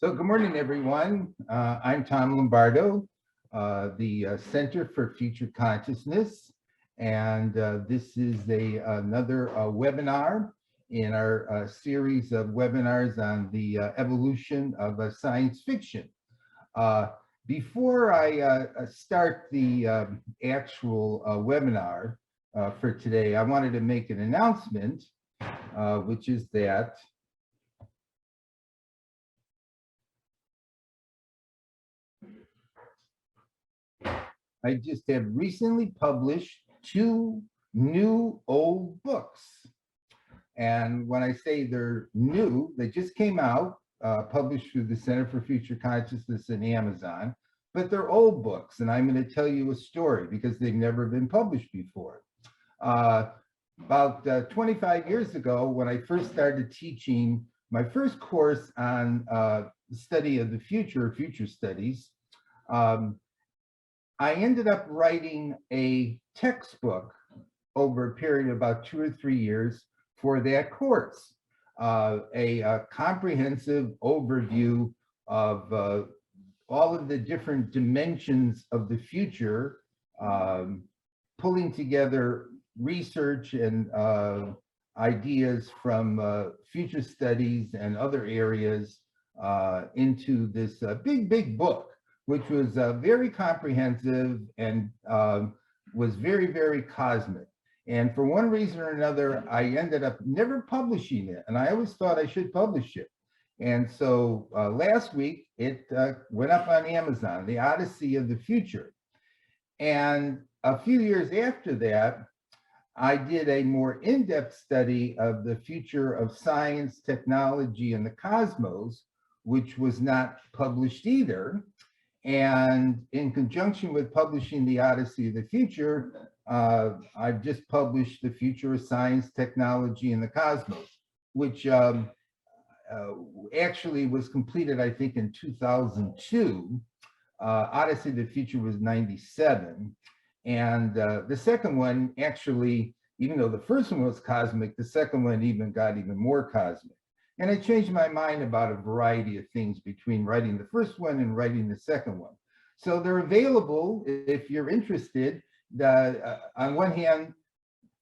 So good morning, everyone. I'm Tom Lombardo, the Center for Future Consciousness. And this is another webinar in our series of webinars on the evolution of science fiction. Before I start the actual webinar for today, I wanted to make an announcement, which is that I just have recently published 2 new old books. And when I say they're new, they just came out, published through the Center for Future Consciousness and Amazon, but they're old books. And I'm going to tell you a story because they've never been published before. About 25 years ago, when I first started teaching my first course on the study of the future studies, I ended up writing a textbook over a period of about 2 or 3 years for that course, a comprehensive overview of all of the different dimensions of the future, pulling together research and ideas from future studies and other areas into this big book, which was very comprehensive and was very, very cosmic. And for one reason or another, I ended up never publishing it. And I always thought I should publish it. And so last week, it went up on Amazon, The Odyssey of the Future. And a few years after that, I did a more in-depth study of the future of science, technology, and the cosmos, which was not published either. And in conjunction with publishing The Odyssey of the Future, I've just published The Future of Science, Technology, and the Cosmos, which actually was completed, I think, in 2002. Odyssey of the Future was 97. And the second one, actually, even though the first one was cosmic, the second one got even more cosmic. And I changed my mind about a variety of things between writing the first one and writing the second one. So they're available if you're interested. On one hand,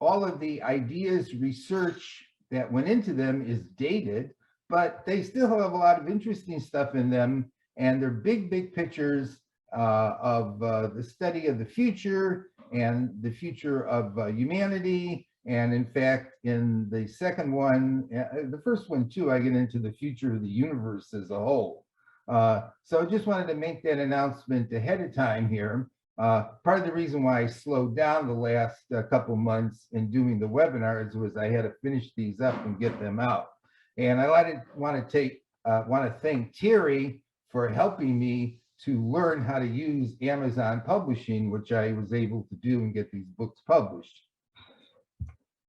all of the ideas, research that went into them is dated, but they still have a lot of interesting stuff in them. And they're big pictures of the study of the future and the future of humanity. And in fact, in the second one, the first one too, I get into the future of the universe as a whole. So I just wanted to make that announcement ahead of time here. Part of the reason why I slowed down the last couple months in doing the webinars was I had to finish these up and get them out. And I want to thank Terry for helping me to learn how to use Amazon Publishing, which I was able to do and get these books published.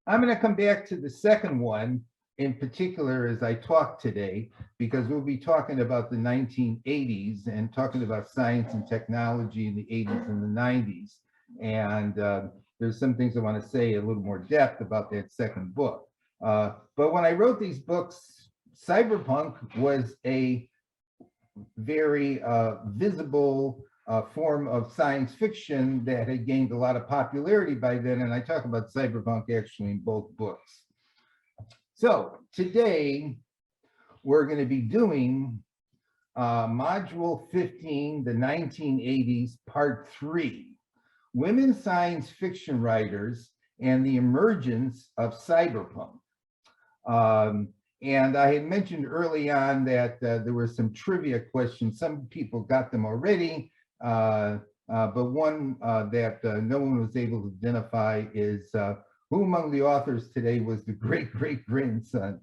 I'm going to come back to the second one in particular as I talk today, because we'll be talking about the 1980s and talking about science and technology in the 80s and the 90s. And there's some things I want to say a little more depth about that second book. But when I wrote these books, Cyberpunk was a very visible form of science fiction that had gained a lot of popularity by then, and I talk about cyberpunk actually in both books. So today we're going to be doing Module 15, the 1980s, Part 3, Women Science Fiction Writers and the Emergence of Cyberpunk. And I had mentioned early on that there were some trivia questions. Some people got them already. But one that no one was able to identify is who among the authors today was the great-great-grandson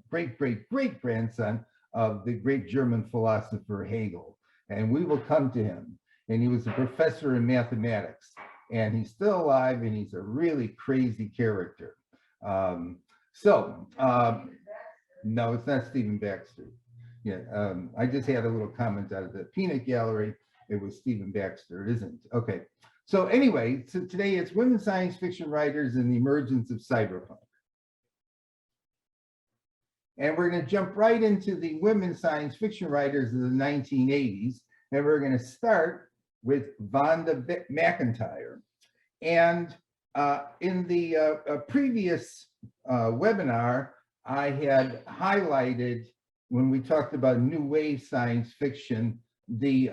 of the great German philosopher Hegel. And we will come to him. And he was a professor in mathematics. And he's still alive, and he's a really crazy character. No, it's not Stephen Baxter. Yeah, I just had a little comment out of the peanut gallery. It was Stephen Baxter. It isn't. Okay. So anyway, so today it's women science fiction writers and the emergence of cyberpunk. And we're going to jump right into the women science fiction writers of the 1980s. And we're going to start with Vonda McIntyre. And in the previous webinar, I had highlighted, when we talked about new wave science fiction, the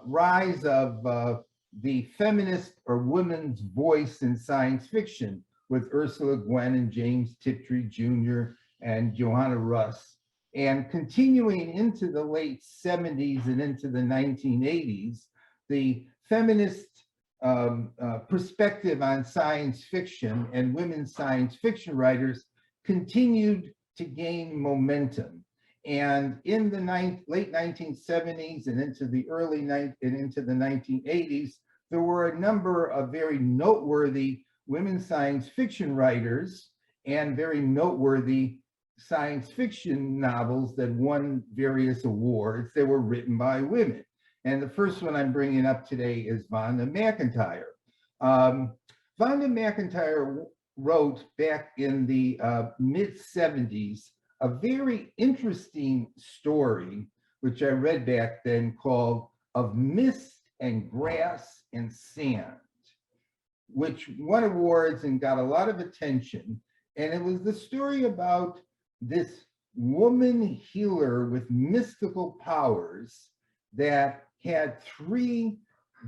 rise of the feminist or women's voice in science fiction with Ursula Gwen and James Tiptree Jr. and Johanna Russ. And continuing into the late 70s and into the 1980s, the feminist perspective on science fiction and women science fiction writers continued to gain momentum. And in the late 1970s and into the into the 1980s, there were a number of very noteworthy women science fiction writers and very noteworthy science fiction novels that won various awards that were written by women. And the first one I'm bringing up today is Vonda McIntyre. Vonda McIntyre wrote back in the mid-70s a very interesting story, which I read back then, called Of Mist and Grass and Sand, which won awards and got a lot of attention. And it was the story about this woman healer with mystical powers that had 3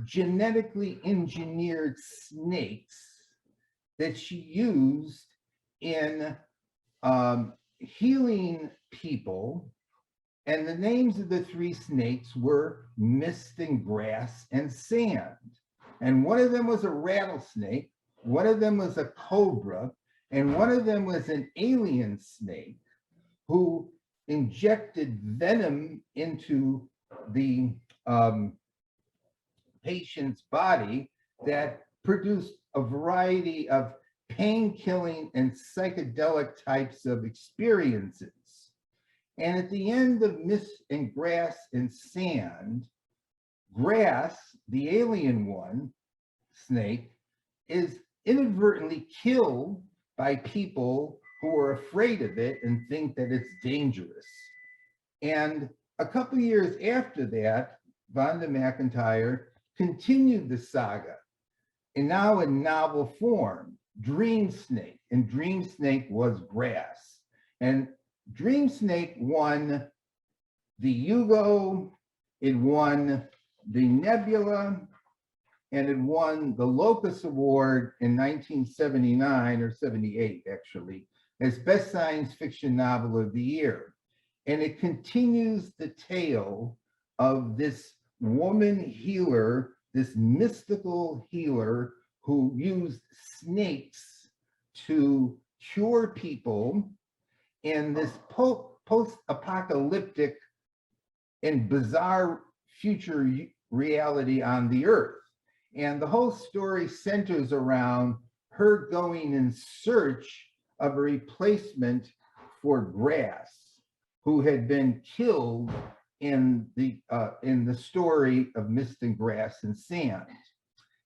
genetically engineered snakes that she used in healing people. And the names of the 3 snakes were Mist and Grass and Sand. And one of them was a rattlesnake, one of them was a cobra, and one of them was an alien snake who injected venom into the patient's body that produced a variety of pain-killing and psychedelic types of experiences. And at the end of Mist and Grass and Sand, Grass, the alien one, snake, is inadvertently killed by people who are afraid of it and think that it's dangerous. And a couple of years after that, Vonda McIntyre continued the saga, and now in novel form, Dream Snake, and Dream Snake was Grass. And Dream Snake won the Hugo, it won the Nebula, and it won the Locus Award in 1979 or 78, actually, as Best Science Fiction Novel of the Year. And it continues the tale of this woman healer, this mystical healer who used snakes to cure people in this post-apocalyptic and bizarre future reality on the earth. And the whole story centers around her going in search of a replacement for Grass, who had been killed in the story of Mist and Grass and Sand.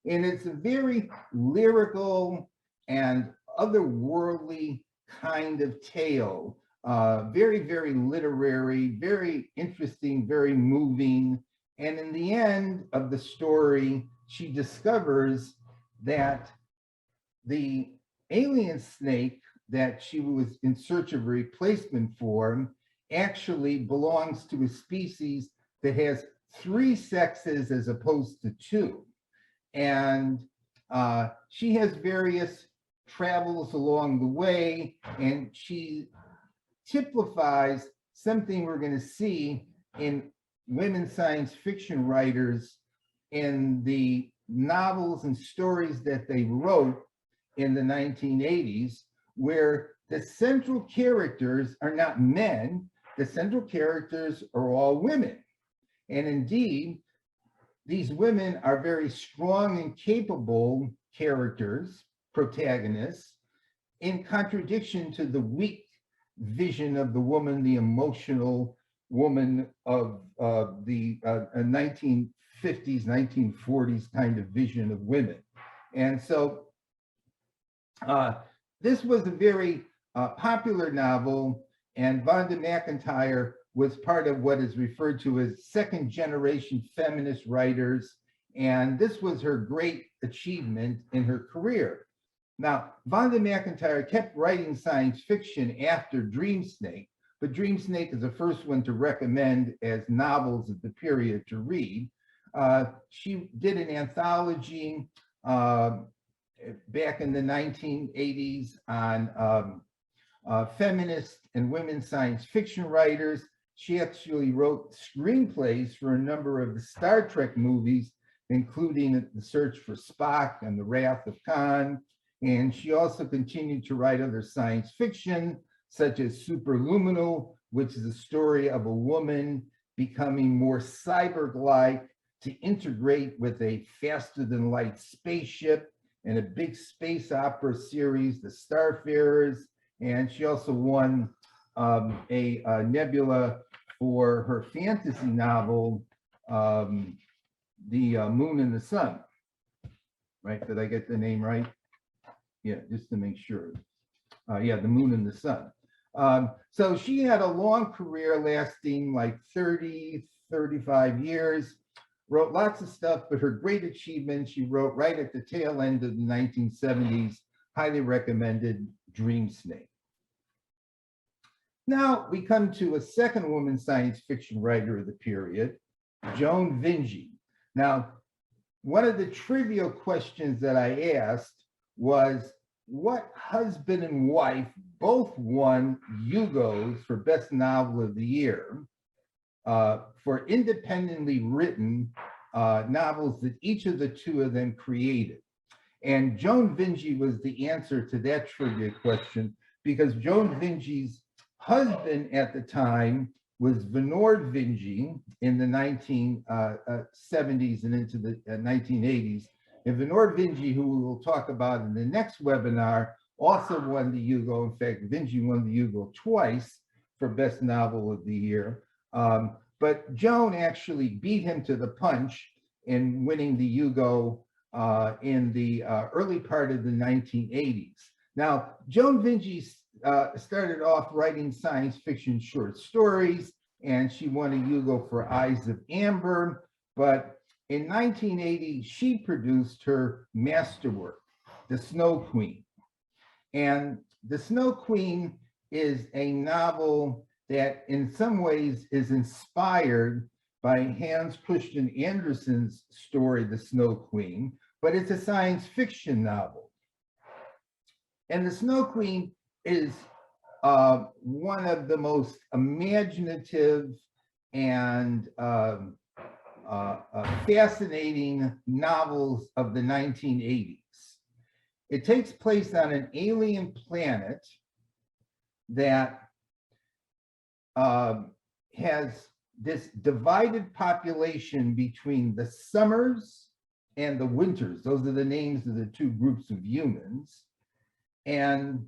And it's a very lyrical and otherworldly kind of tale, very, very literary, very interesting, very moving. And in the end of the story, she discovers that the alien snake that she was in search of a replacement for actually belongs to a species that has 3 sexes as opposed to 2. And she has various travels along the way, and she typifies something we're going to see in women science fiction writers in the novels and stories that they wrote in the 1980s, where the central characters are not men, the central characters are all women. And indeed, these women are very strong and capable characters, protagonists, in contradiction to the weak vision of the woman, the emotional woman of the 1950s, 1940s kind of vision of women. And so this was a very popular novel And Vonda McIntyre was part of what is referred to as second generation feminist writers. And this was her great achievement in her career. Now, Vonda McIntyre kept writing science fiction after Dream Snake, but Dream Snake is the first one to recommend as novels of the period to read. She did an anthology back in the 1980s on feminist and women science fiction writers. She actually wrote screenplays for a number of the Star Trek movies, including The Search for Spock and The Wrath of Khan. And she also continued to write other science fiction, such as Superluminal, which is a story of a woman becoming more cyborg-like to integrate with a faster-than-light spaceship, and a big space opera series, The Starfarers. And she also won a Nebula for her fantasy novel, The Moon and the Sun. Right? Did I get the name right? Yeah, just to make sure. Yeah, The Moon and the Sun. So she had a long career lasting like 30, 35 years, wrote lots of stuff, but her great achievement, she wrote right at the tail end of the 1970s, highly recommended Dream Snake. Now we come to a second woman science fiction writer of the period, Joan Vinci. Now, one of the trivial questions that I asked was, what husband and wife both won Hugos for Best Novel of the Year for independently written novels that each of the two of them created? And Joan Vinci was the answer to that trivia question, because Joan Vinci's husband at the time was Bernard Vinci in the 1970s and into the 1980s. And Bernard Vinci, who we will talk about in the next webinar, also won the Hugo. In fact, Vinci won the Hugo twice for Best Novel of the Year. But Joan actually beat him to the punch in winning the Hugo in the early part of the 1980s. Now, Joan Vinci started off writing science fiction short stories, and she won a Hugo for Eyes of Amber. But in 1980, she produced her masterwork, The Snow Queen. And The Snow Queen is a novel that in some ways is inspired by Hans Christian Andersen's story, The Snow Queen, but it's a science fiction novel. And The Snow Queen is one of the most imaginative and fascinating novels of the 1980s. It takes place on an alien planet that has this divided population between the summers and the winters. Those are the names of the two groups of humans. And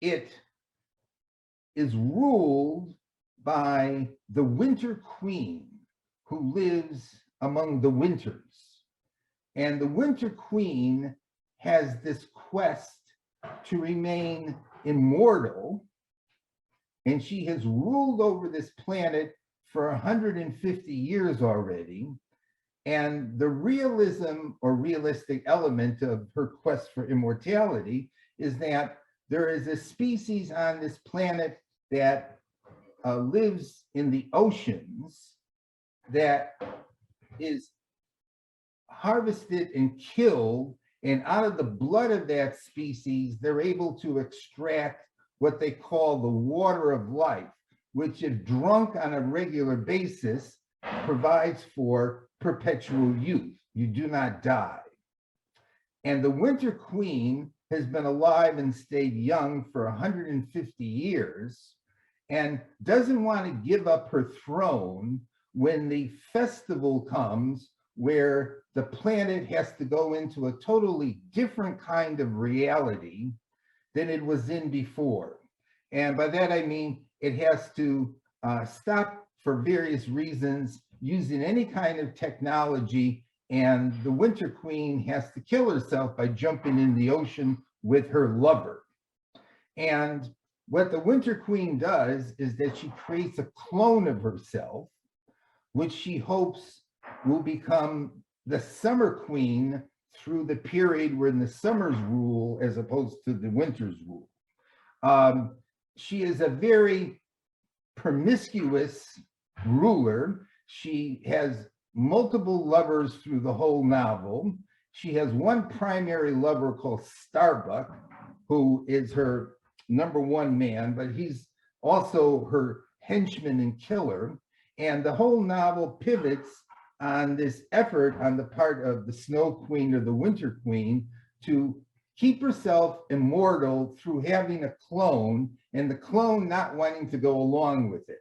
it is ruled by the Winter Queen, who lives among the winters. And the Winter Queen has this quest to remain immortal, and she has ruled over this planet for 150 years already. And the realism or realistic element of her quest for immortality is that there is a species on this planet that lives in the oceans that is harvested and killed, and out of the blood of that species, they're able to extract what they call the water of life, which if drunk on a regular basis, provides for perpetual youth. You do not die. And the Winter Queen has been alive and stayed young for 150 years and doesn't want to give up her throne when the festival comes where the planet has to go into a totally different kind of reality than it was in before. And by that, I mean, it has to stop for various reasons using any kind of technology, and the Winter Queen has to kill herself by jumping in the ocean with her lover. And what the Winter Queen does is that she creates a clone of herself, which she hopes will become the Summer Queen through the period when the summers rule as opposed to the winters rule. She is a very promiscuous ruler. She has multiple lovers through the whole novel. She has one primary lover called Starbuck, who is her #1 man, but he's also her henchman and killer. And the whole novel pivots on this effort on the part of the Snow Queen or the Winter Queen to keep herself immortal through having a clone, and the clone not wanting to go along with it.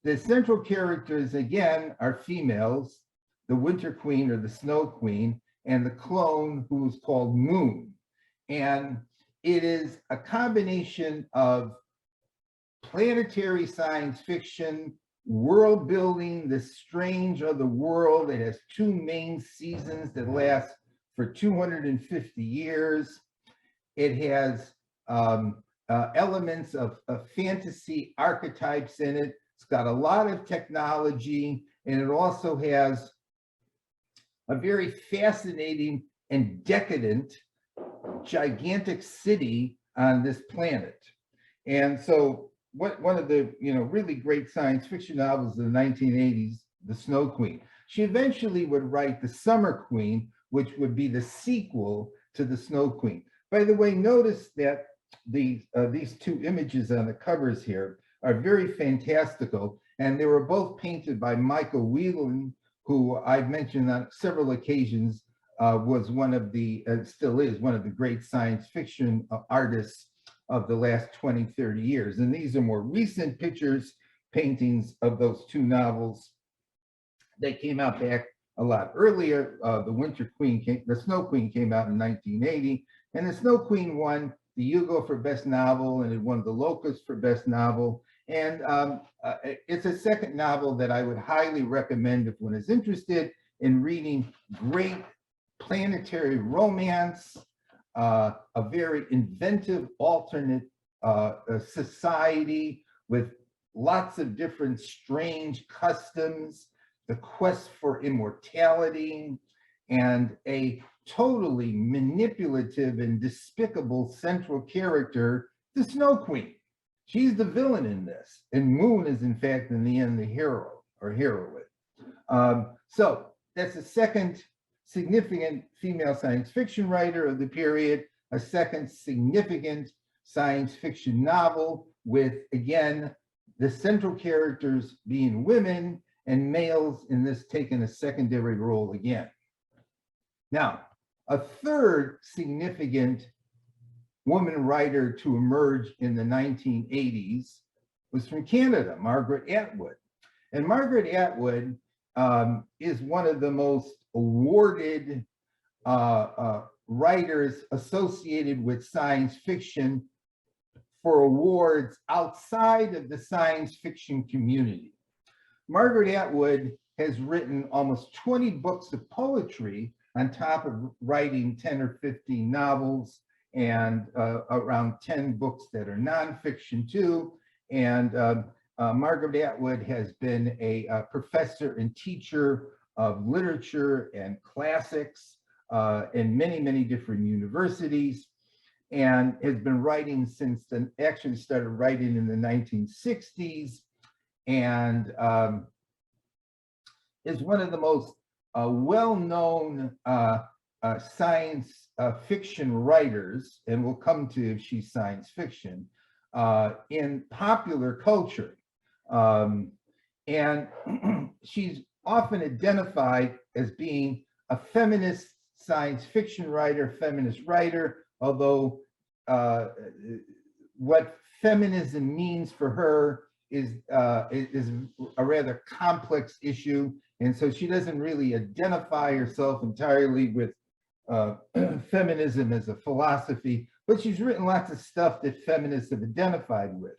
The central characters, again, are females, the Winter Queen or the Snow Queen, and the clone who is called Moon. And it is a combination of planetary science fiction, world building, the strange of the world. It has 2 main seasons that last for 250 years. It has elements of fantasy archetypes in it. It's got a lot of technology, and it also has a very fascinating and decadent, gigantic city on this planet. And so one of the really great science fiction novels of the 1980s, The Snow Queen. She eventually would write The Summer Queen, which would be the sequel to The Snow Queen. By the way, notice that these 2 images on the covers here are very fantastical, and they were both painted by Michael Whelan, who I've mentioned on several occasions was one of the, still is one of the great science fiction artists of the last 20, 30 years. And these are more recent pictures, paintings of those 2 novels. They came out back a lot earlier. The Snow Queen came out in 1980, and The Snow Queen won the Hugo for Best Novel, and it won the Locust for Best Novel. And it's a second novel that I would highly recommend if one is interested in reading great planetary romance, a very inventive alternate society with lots of different strange customs, the quest for immortality, and a totally manipulative and despicable central character, the Snow Queen. She's the villain in this, and Moon is in fact in the end the hero or heroine. So that's the second significant female science fiction writer of the period, a second significant science fiction novel with, again, the central characters being women and males in this taking a secondary role again. Now, a third significant woman writer to emerge in the 1980s was from Canada, Margaret Atwood. And Margaret Atwood is one of the most awarded writers associated with science fiction for awards outside of the science fiction community. Margaret Atwood has written almost 20 books of poetry on top of writing 10 or 15 novels and around 10 books that are nonfiction too. And Margaret Atwood has been a professor and teacher of literature and classics in many, many different universities, and has been writing since then, actually started writing in the 1960s, and is one of the most well-known science fiction writers, and we'll come to if she's science fiction, in popular culture. And she's often identified as being a feminist science fiction writer, feminist writer, although what feminism means for her is a rather complex issue. And so she doesn't really identify herself entirely with feminism as a philosophy, but she's written lots of stuff that feminists have identified with.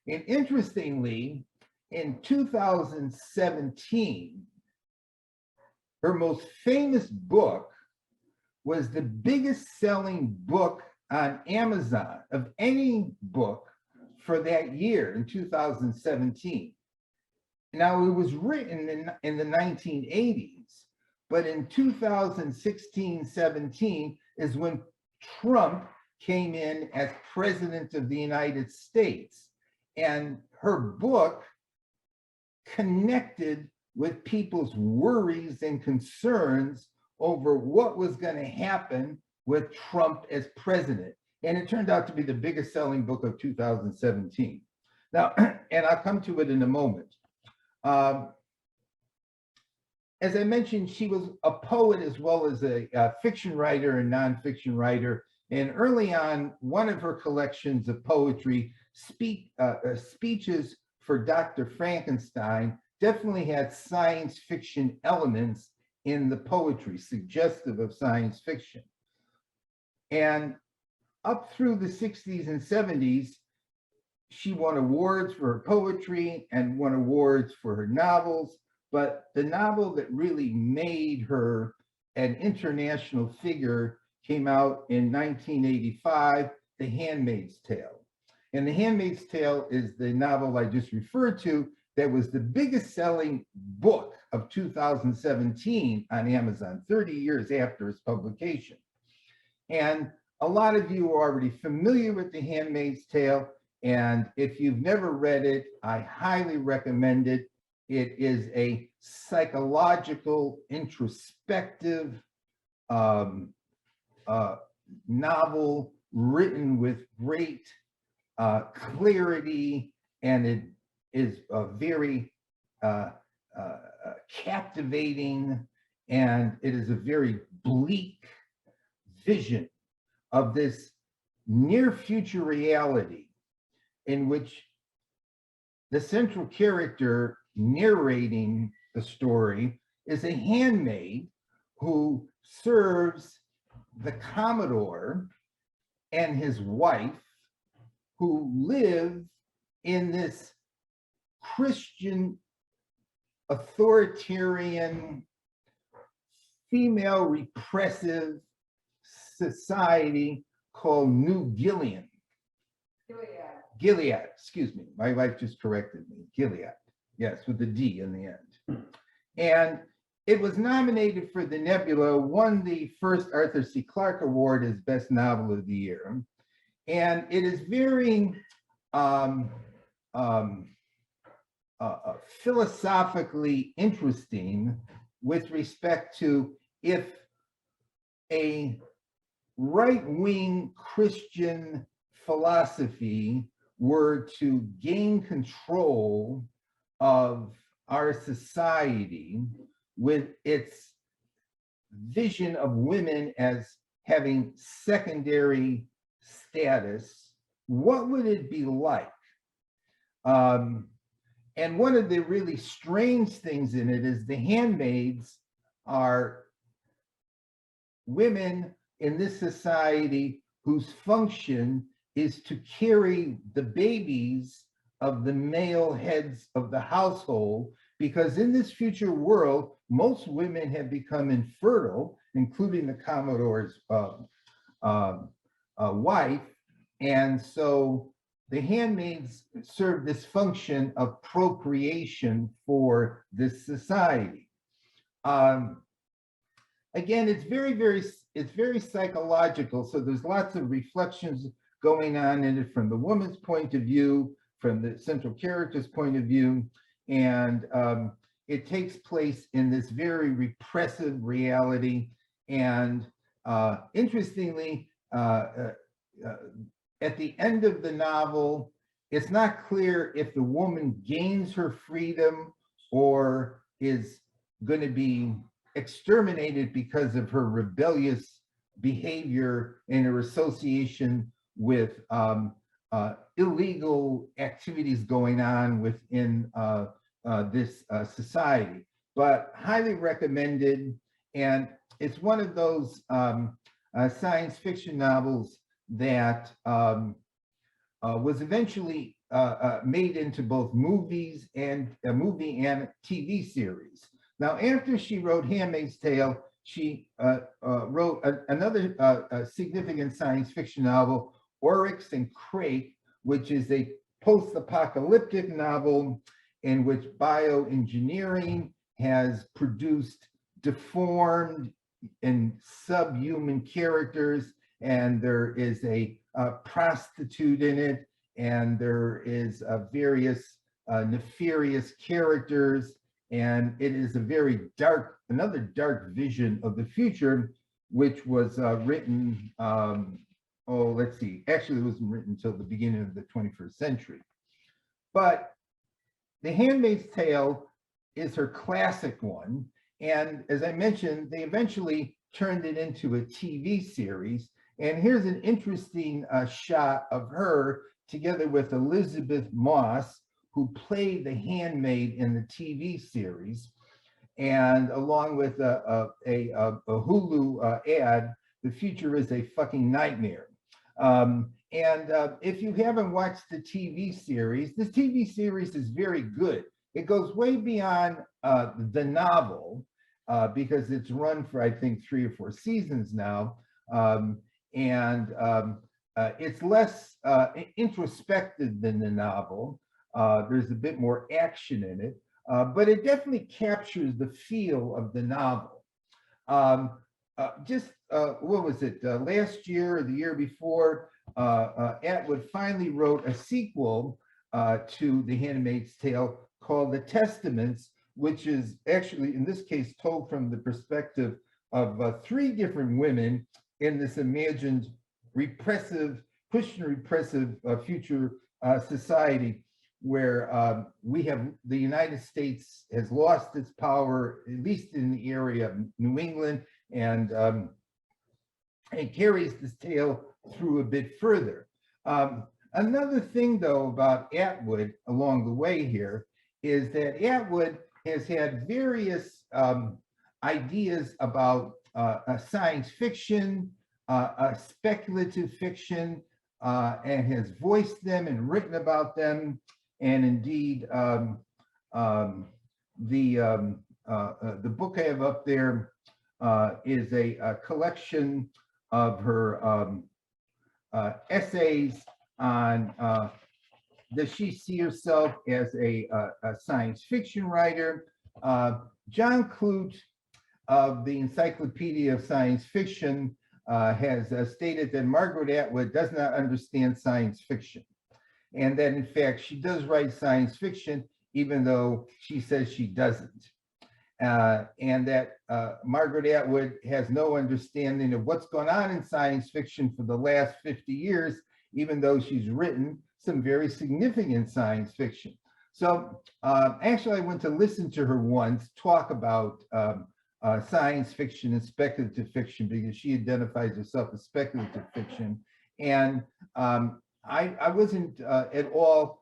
And interestingly, in 2017, her most famous book was the biggest selling book on Amazon of any book for that year in 2017. Now, it was written in the 1980s, but in 2016-17 is when Trump came in as president of the United States. And her book connected with people's worries and concerns over what was going to happen with Trump as president. And it turned out to be the biggest selling book of 2017. Now, and I'll come to it in a moment. As I mentioned, she was a poet as well as a fiction writer and nonfiction writer. And early on, one of her collections of poetry, speeches for Dr. Frankenstein, definitely had science fiction elements in the poetry, suggestive of science fiction. And up through the 60s and 70s, she won awards for her poetry and won awards for her novels. But the novel that really made her an international figure came out in 1985, The Handmaid's Tale. And The Handmaid's Tale is the novel I just referred to that was the biggest selling book of 2017 on Amazon, 30 years after its publication. And a lot of you are already familiar with The Handmaid's Tale. And if you've never read it, I highly recommend it. It is a psychological, introspective novel written with great clarity, and it is very captivating, and it is a very bleak vision of this near future reality in which the central character narrating the story is a handmaid who serves the Commodore and his wife, who live in this Christian authoritarian female repressive society called New Gilead. Gilead, excuse me. My wife just corrected me. Gilead, yes, with the D in the end. And it was nominated for the Nebula, won the first Arthur C. Clarke Award as Best Novel of the Year. And it is very philosophically interesting with respect to if a right-wing Christian philosophy were to gain control of our society with its vision of women as having secondary status, what would it be like? And one of the really strange things in it is the handmaids are women in this society whose function is to carry the babies of the male heads of the household, because in this future world, most women have become infertile, including the Commodore's wife. And so the handmaids serve this function of procreation for this society. Again, it's very psychological. So there's lots of reflections going on in it from the woman's point of view, from the central character's point of view. And it takes place in this very repressive reality. And interestingly, at the end of the novel, it's not clear if the woman gains her freedom or is going to be exterminated because of her rebellious behavior and her association with illegal activities going on within this society. But highly recommended, and it's one of those science fiction novels that was eventually made into both movies and a movie and TV series. Now, after she wrote Handmaid's Tale, she wrote another significant science fiction novel, Oryx and Crake, which is a post-apocalyptic novel in which bioengineering has produced deformed and subhuman characters, and there is a prostitute in it, and there is various nefarious characters, and it is a very dark, another dark vision of the future, which was written, let's see, actually it wasn't written until the beginning of the 21st century. But The Handmaid's Tale is her classic one, and as I mentioned, they eventually turned it into a TV series. And here's an interesting shot of her together with Elizabeth Moss, who played the handmaid in the TV series. And along with a Hulu ad, the future is a fucking nightmare. If you haven't watched the TV series, this TV series is very good. It goes way beyond the novel because it's run for, I think, 3 or 4 seasons now. It's less introspective than the novel. There's a bit more action in it, but it definitely captures the feel of the novel. What was it, last year or the year before, Atwood finally wrote a sequel to The Handmaid's Tale called The Testaments, which is actually, in this case, told from the perspective of 3 different women in this imagined repressive, Christian repressive future society where we have, the United States has lost its power, at least in the area of New England, and carries this tale through a bit further. Another thing, though, about Atwood along the way here is that Atwood has had various ideas about science fiction, speculative fiction, and has voiced them and written about them. And indeed, the book I have up there is a collection of her essays on does she see herself as a science fiction writer. John Clute of the Encyclopedia of Science Fiction has stated that Margaret Atwood does not understand science fiction, and that in fact she does write science fiction even though she says she doesn't, and that Margaret Atwood has no understanding of what's gone on in science fiction for the last 50 years, even though she's written some very significant science fiction. So actually I went to listen to her once talk about science fiction and speculative fiction, because she identifies herself as speculative fiction. And I wasn't at all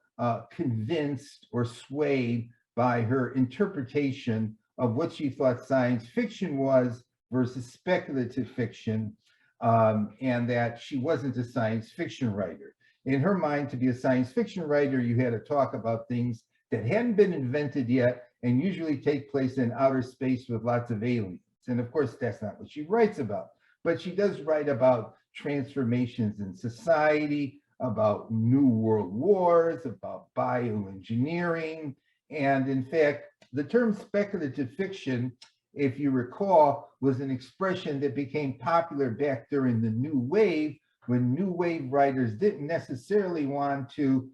convinced or swayed by her interpretation of what she thought science fiction was versus speculative fiction, and that she wasn't a science fiction writer. In her mind, to be a science fiction writer, you had to talk about things that hadn't been invented yet and usually take place in outer space with lots of aliens. And of course, that's not what she writes about. But she does write about transformations in society, about new world wars, about bioengineering. And in fact, the term speculative fiction, if you recall, was an expression that became popular back during the New Wave, when New Wave writers didn't necessarily want to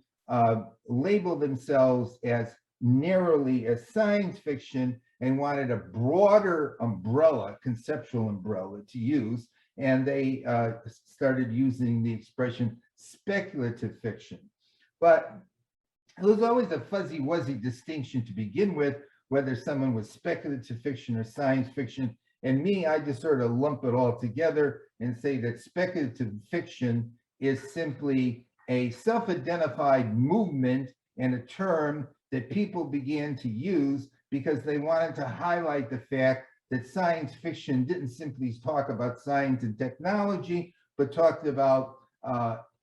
label themselves as narrowly as science fiction and wanted a broader umbrella, conceptual umbrella to use. And they started using the expression speculative fiction. But it was always a fuzzy-wuzzy distinction to begin with, whether someone was speculative fiction or science fiction. And me, I just sort of lump it all together and say that speculative fiction is simply a self-identified movement and a term that people began to use because they wanted to highlight the fact that science fiction didn't simply talk about science and technology, but talked about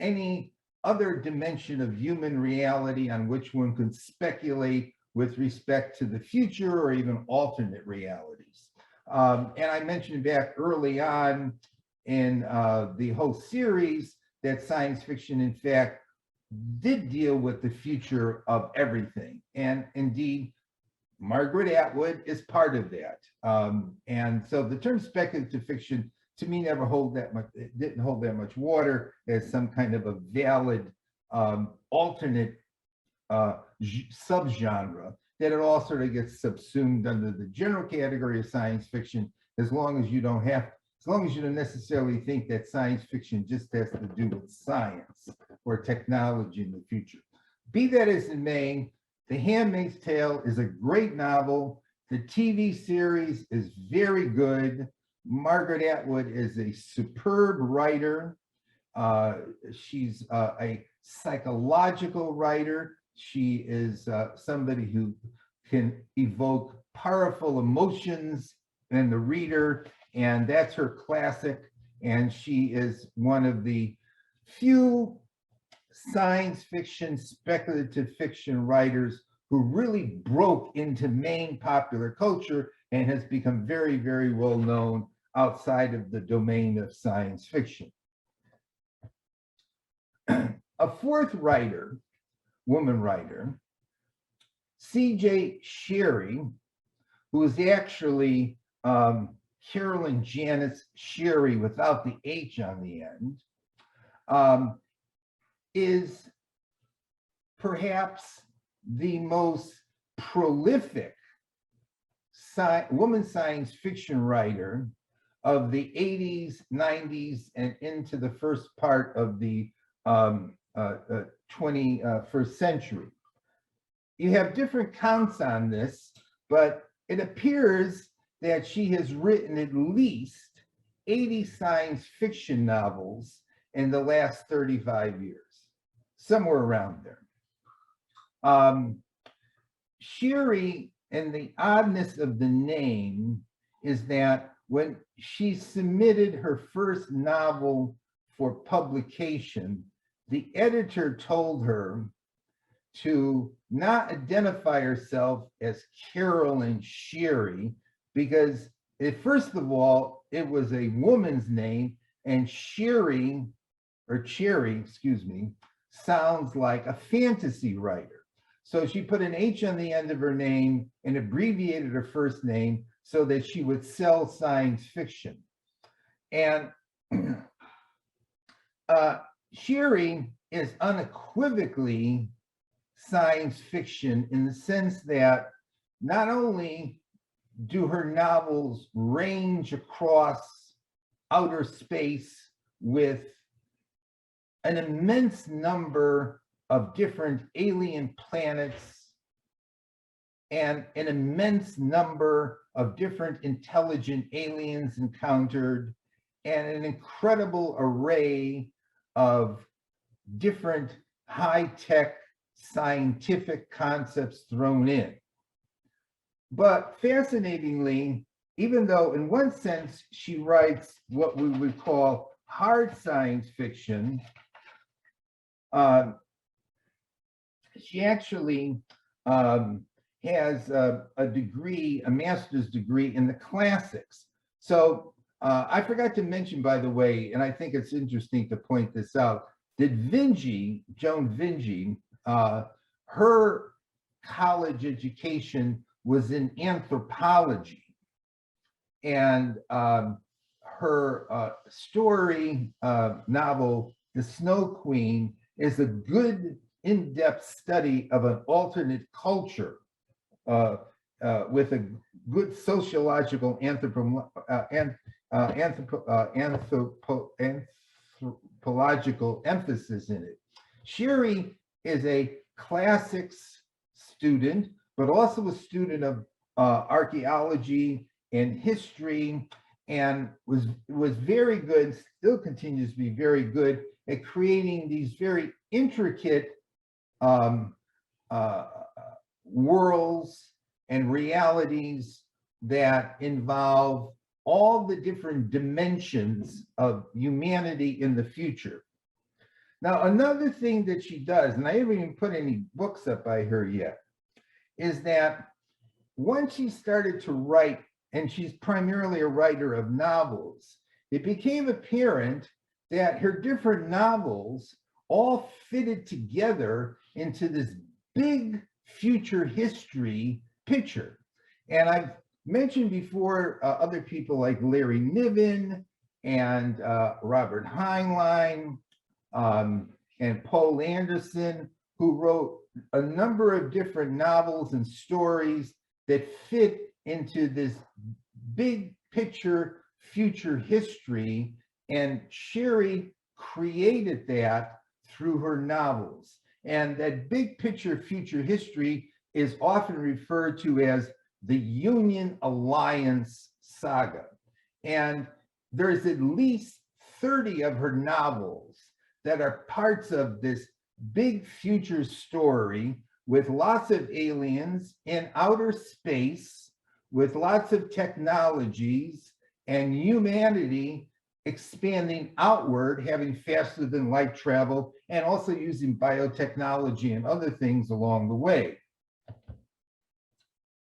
any other dimension of human reality on which one could speculate with respect to the future or even alternate realities. And I mentioned back early on in the whole series that science fiction, in fact, did deal with the future of everything. And indeed, Margaret Atwood is part of that. And so the term speculative fiction to me never hold that much, it didn't hold that much water as some kind of a valid alternate subgenre, that it all sort of gets subsumed under the general category of science fiction, as long as you don't necessarily think that science fiction just has to do with science or technology in the future. Be that as it may, The Handmaid's Tale is a great novel. The TV series is very good. Margaret Atwood is a superb writer. She's a psychological writer. She is somebody who can evoke powerful emotions in the reader, and that's her classic. And she is one of the few science fiction, speculative fiction writers who really broke into main popular culture and has become very, very well known outside of the domain of science fiction. A fourth writer, woman writer, C.J. Sherry, who is actually Carolyn Janice Sherry without the H on the end, is perhaps the most prolific woman science fiction writer of the 80s, 90s, and into the first part of the 21st century. You have different counts on this, but it appears that she has written at least 80 science fiction novels in the last 35 years, somewhere around there. Sherry, and the oddness of the name is that when she submitted her first novel for publication, the editor told her to not identify herself as Carolyn Sherry, because first of all, it was a woman's name, and Sherry, or Cherry, excuse me, sounds like a fantasy writer. So she put an H on the end of her name and abbreviated her first name so that she would sell science fiction. And Sherry is unequivocally science fiction in the sense that not only do her novels range across outer space with an immense number of different alien planets and an immense number of different intelligent aliens encountered, and an incredible array of different high-tech scientific concepts thrown in. But fascinatingly, even though in one sense she writes what we would call hard science fiction, she actually has a degree, a master's degree in the classics. So I forgot to mention, by the way, and I think it's interesting to point this out, that Vinci, Joan Vinci, her college education was in anthropology. And her story novel, The Snow Queen, is a good in-depth study of an alternate culture with a good sociological anthropological emphasis in it. Sherry is a classics student, but also a student of archaeology and history, and was very good, still continues to be very good at creating these very intricate worlds and realities that involve all the different dimensions of humanity in the future. Now, another thing that she does, and I haven't even put any books up by her yet, is that once she started to write, and she's primarily a writer of novels, it became apparent that her different novels all fitted together into this big future history picture. And I've mentioned before other people like Larry Niven and Robert Heinlein and Poul Anderson, who wrote a number of different novels and stories that fit into this big picture future history. And Sherry created that through her novels. And that big picture future history is often referred to as the Union Alliance saga. And there's at least 30 of her novels that are parts of this big future story with lots of aliens in outer space, with lots of technologies and humanity expanding outward, having faster than light travel, and also using biotechnology and other things along the way.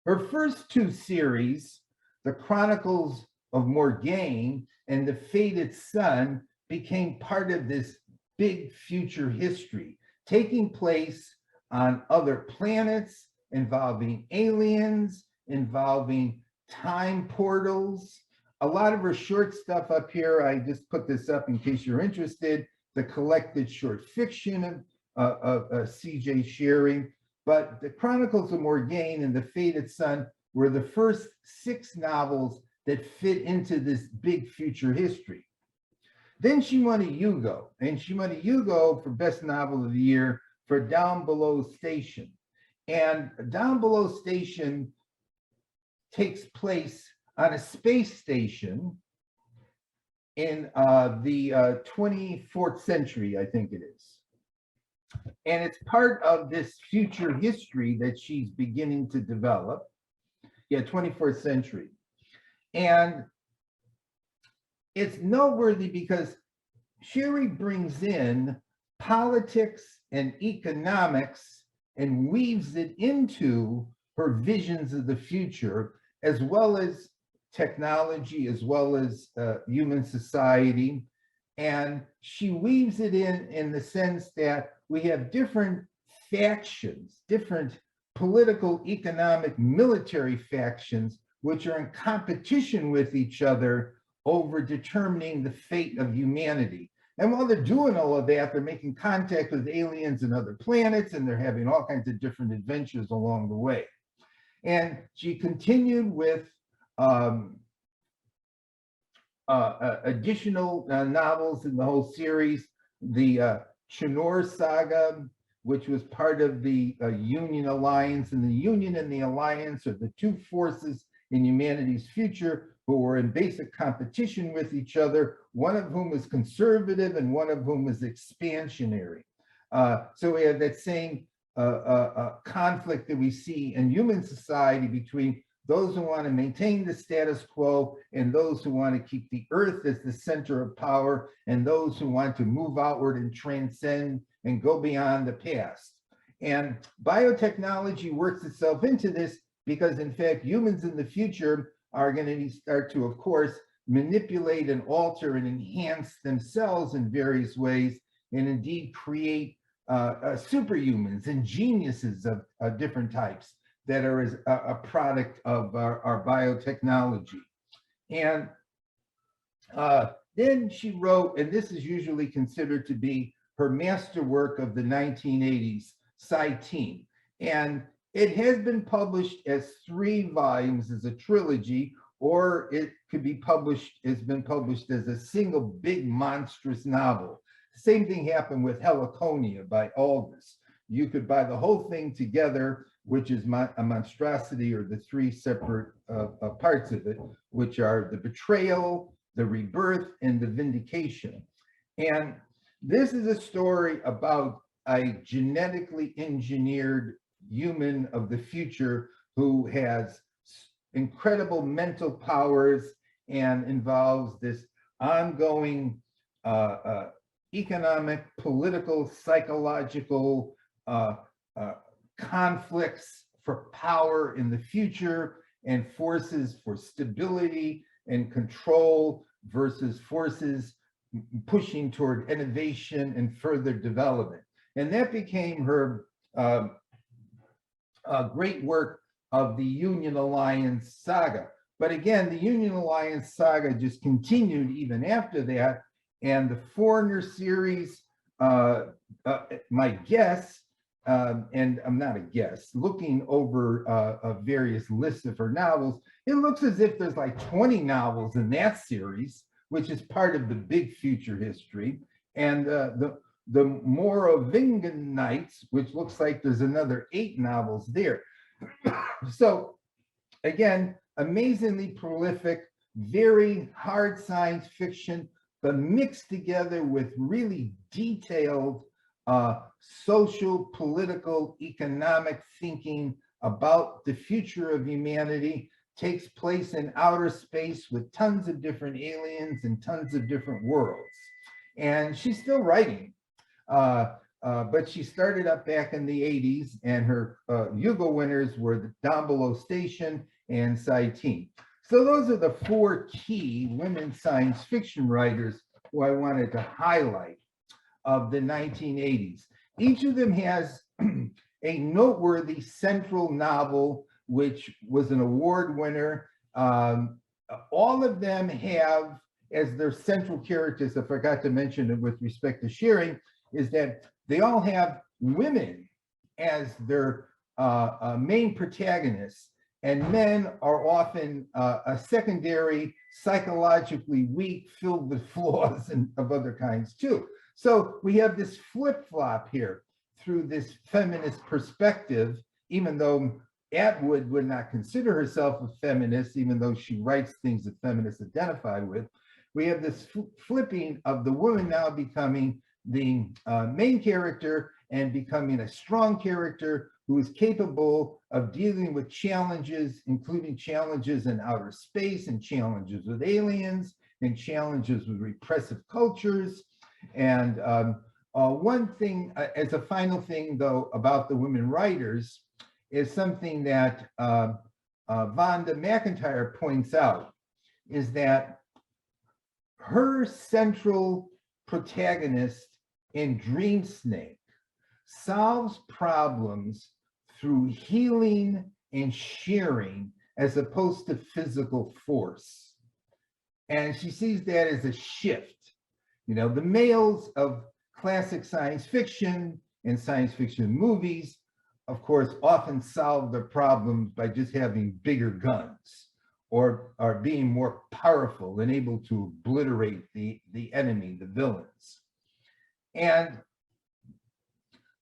Her first two series, The Chronicles of Morgaine and The Fated Sun, became part of this big future history, taking place on other planets, involving aliens, involving time portals. A lot of her short stuff up here, I just put this up in case you're interested, the collected short fiction of C.J. Sherry. But The Chronicles of Morgaine and The Fated Sun were the first 6 novels that fit into this big future history. Then she won a Hugo, and she won a Hugo for Best Novel of the Year for Down Below Station. And Down Below Station takes place on a space station in the 24th century, I think it is. And it's part of this future history that she's beginning to develop. Yeah, 24th century. And it's noteworthy because Sherry brings in politics and economics and weaves it into her visions of the future, as well as technology, as well as human society. And she weaves it in the sense that we have different factions, different political, economic, military factions, which are in competition with each other over determining the fate of humanity. And while they're doing all of that, they're making contact with aliens and other planets, and they're having all kinds of different adventures along the way. And she continued with additional novels in the whole series, the Chinor saga, which was part of the Union Alliance. And the Union and the Alliance are the two forces in humanity's future who were in basic competition with each other, one of whom was conservative and one of whom was expansionary. So we have that same conflict that we see in human society between those who want to maintain the status quo and those who want to keep the earth as the center of power, and those who want to move outward and transcend and go beyond the past. And biotechnology works itself into this because, in fact, humans in the future are going to start to, of course, manipulate and alter and enhance themselves in various ways, and indeed create superhumans and geniuses of different types that are as a product of our biotechnology. And then she wrote, and this is usually considered to be her masterwork of the 1980s, Cytine. And it has been published as 3 volumes as a trilogy, or it could be published, it's been published as a single big monstrous novel. Same thing happened with Heliconia by Aldous. You could buy the whole thing together, which is a monstrosity, or the 3 separate parts of it, which are the betrayal, the rebirth, and the vindication. And this is a story about a genetically engineered human of the future who has incredible mental powers and involves this ongoing economic, political, psychological conflicts for power in the future, and forces for stability and control versus forces pushing toward innovation and further development. And that became her great work of the Union Alliance saga. But again, the Union Alliance saga just continued even after that. And the Foreigner series, my guess, and I'm not a guess, looking over various lists of her novels, it looks as if there's like 20 novels in that series, which is part of the big future history. And the Merovingian Nights, which looks like there's another 8 novels there. So again, amazingly prolific, very hard science fiction, but mixed together with really detailed social, political, economic thinking about the future of humanity. Takes place in outer space with tons of different aliens and tons of different worlds. And she's still writing, but she started up back in the 80s, and her Hugo winners were the Down Below Station and Saitine. So those are the 4 key women science fiction writers who I wanted to highlight of the 1980s. Each of them has a noteworthy central novel, which was an award winner. All of them have as their central characters, I forgot to mention it with respect to sharing, is that they all have women as their main protagonists, and men are often a secondary, psychologically weak, filled with flaws and of other kinds too. So we have this flip-flop here through this feminist perspective, even though Atwood would not consider herself a feminist, even though she writes things that feminists identify with. We have this flipping of the woman now becoming the main character and becoming a strong character who is capable of dealing with challenges, including challenges in outer space and challenges with aliens and challenges with repressive cultures. And one thing, as a final thing though, about the women writers is something that Vonda McIntyre points out, is that her central protagonist in Dream Snake solves problems through healing and sharing as opposed to physical force. And she sees that as a shift. You know, the males of classic science fiction and science fiction movies, of course, often solve their problems by just having bigger guns or are being more powerful and able to obliterate the enemy, the villains.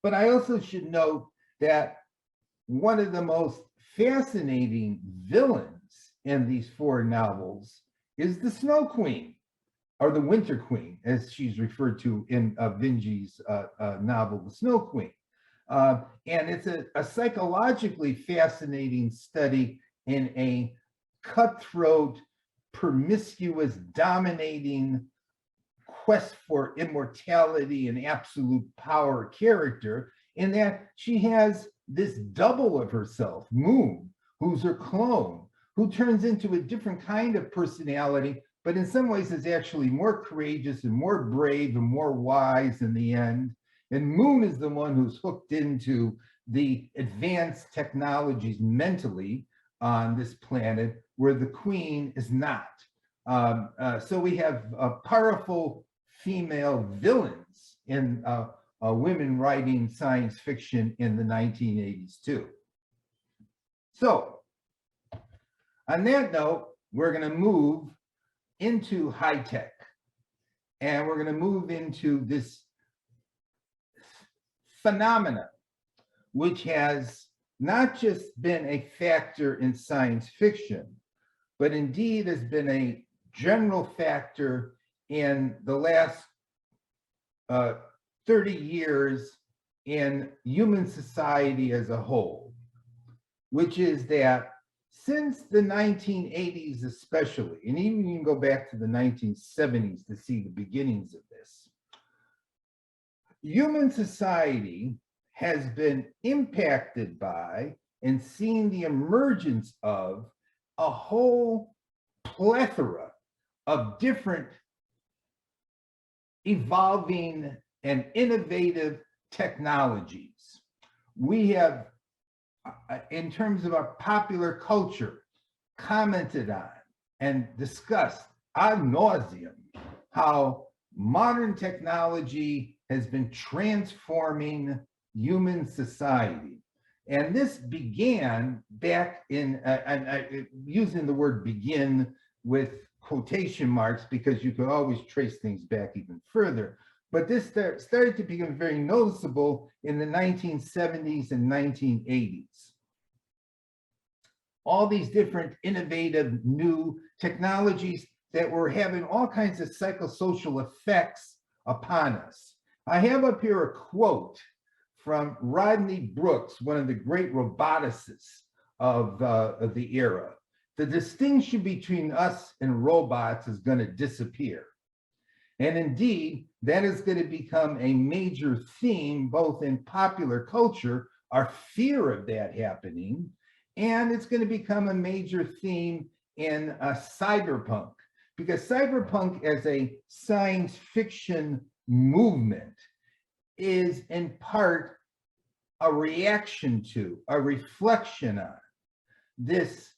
But I also should note that one of the most fascinating villains in these 4 novels is the Snow Queen, or the Winter Queen, as she's referred to in Vinci's novel, The Snow Queen. And it's a psychologically fascinating study in a cutthroat, promiscuous, dominating quest for immortality and absolute power character, in that she has this double of herself, Moon, who's her clone, who turns into a different kind of personality, but in some ways is actually more courageous and more brave and more wise in the end. And Moon is the one who's hooked into the advanced technologies mentally on this planet, where the Queen is not. So we have powerful female villains in women writing science fiction in the 1980s too. So on that note, we're going to move into high tech, and we're going to move into this phenomena, which has not just been a factor in science fiction, but indeed has been a general factor in the last 30 years in human society as a whole, which is that since the 1980s especially, and even you can go back to the 1970s to see the beginnings of this, human society has been impacted by and seen the emergence of a whole plethora of different evolving and innovative technologies. We have, in terms of our popular culture, commented on and discussed ad nauseum how modern technology has been transforming human society. And this began back in, using the word begin with quotation marks because you could always trace things back even further. But this started to become very noticeable in the 1970s and 1980s. All these different innovative new technologies that were having all kinds of psychosocial effects upon us. I have up here a quote from Rodney Brooks, one of the great roboticists of the era. The distinction between us and robots is going to disappear. And indeed, that is going to become a major theme, both in popular culture, our fear of that happening, and it's going to become a major theme in cyberpunk, because cyberpunk as a science fiction movement is in part a reaction to, a reflection on this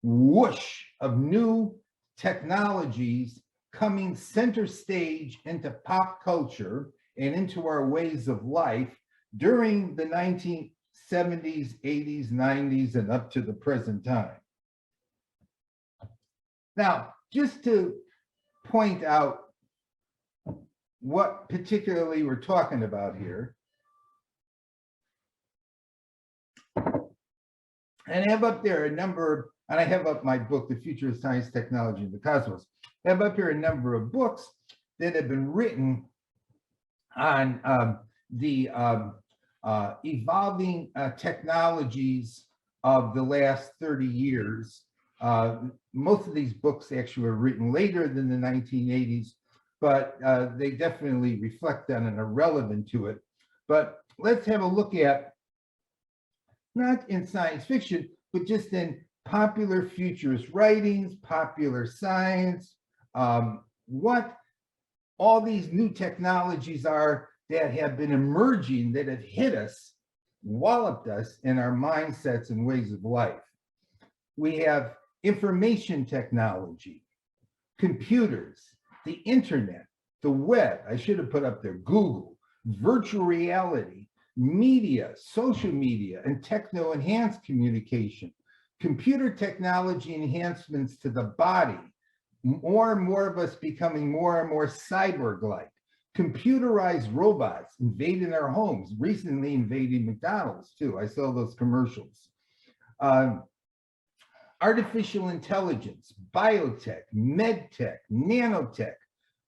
whoosh of new technologies coming center stage into pop culture and into our ways of life during the 1970s, 80s, 90s, and up to the present time. Now, just to point out what particularly we're talking about here, and I have up there a number, and I have up my book, The Future of Science, Technology, and the Cosmos. I have up here a number of books that have been written on the evolving technologies of the last 30 years. Most of these books actually were written later than the 1980s, but they definitely reflect on and are relevant to it. But let's have a look at, not in science fiction, but just in popular futurist writings, popular science, what all these new technologies are that have been emerging, that have hit us, walloped us in our mindsets and ways of life. We have information technology, computers, the internet, the web, I should have put up there, Google, virtual reality, media, social media, and techno-enhanced communication, computer technology enhancements to the body, more and more of us becoming more and more cyborg-like, computerized robots invading our homes, recently invading McDonald's too. I saw those commercials. Artificial intelligence, biotech, medtech, nanotech,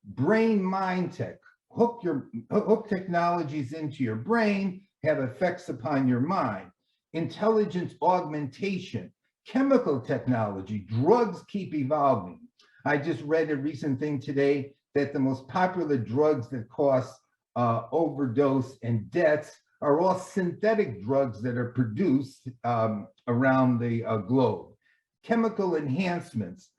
brain-mind tech, hook technologies into your brain, have effects upon your mind. Intelligence augmentation, chemical technology, drugs keep evolving. I just read a recent thing today that the most popular drugs that cause overdose and deaths are all synthetic drugs that are produced around the globe. Chemical enhancements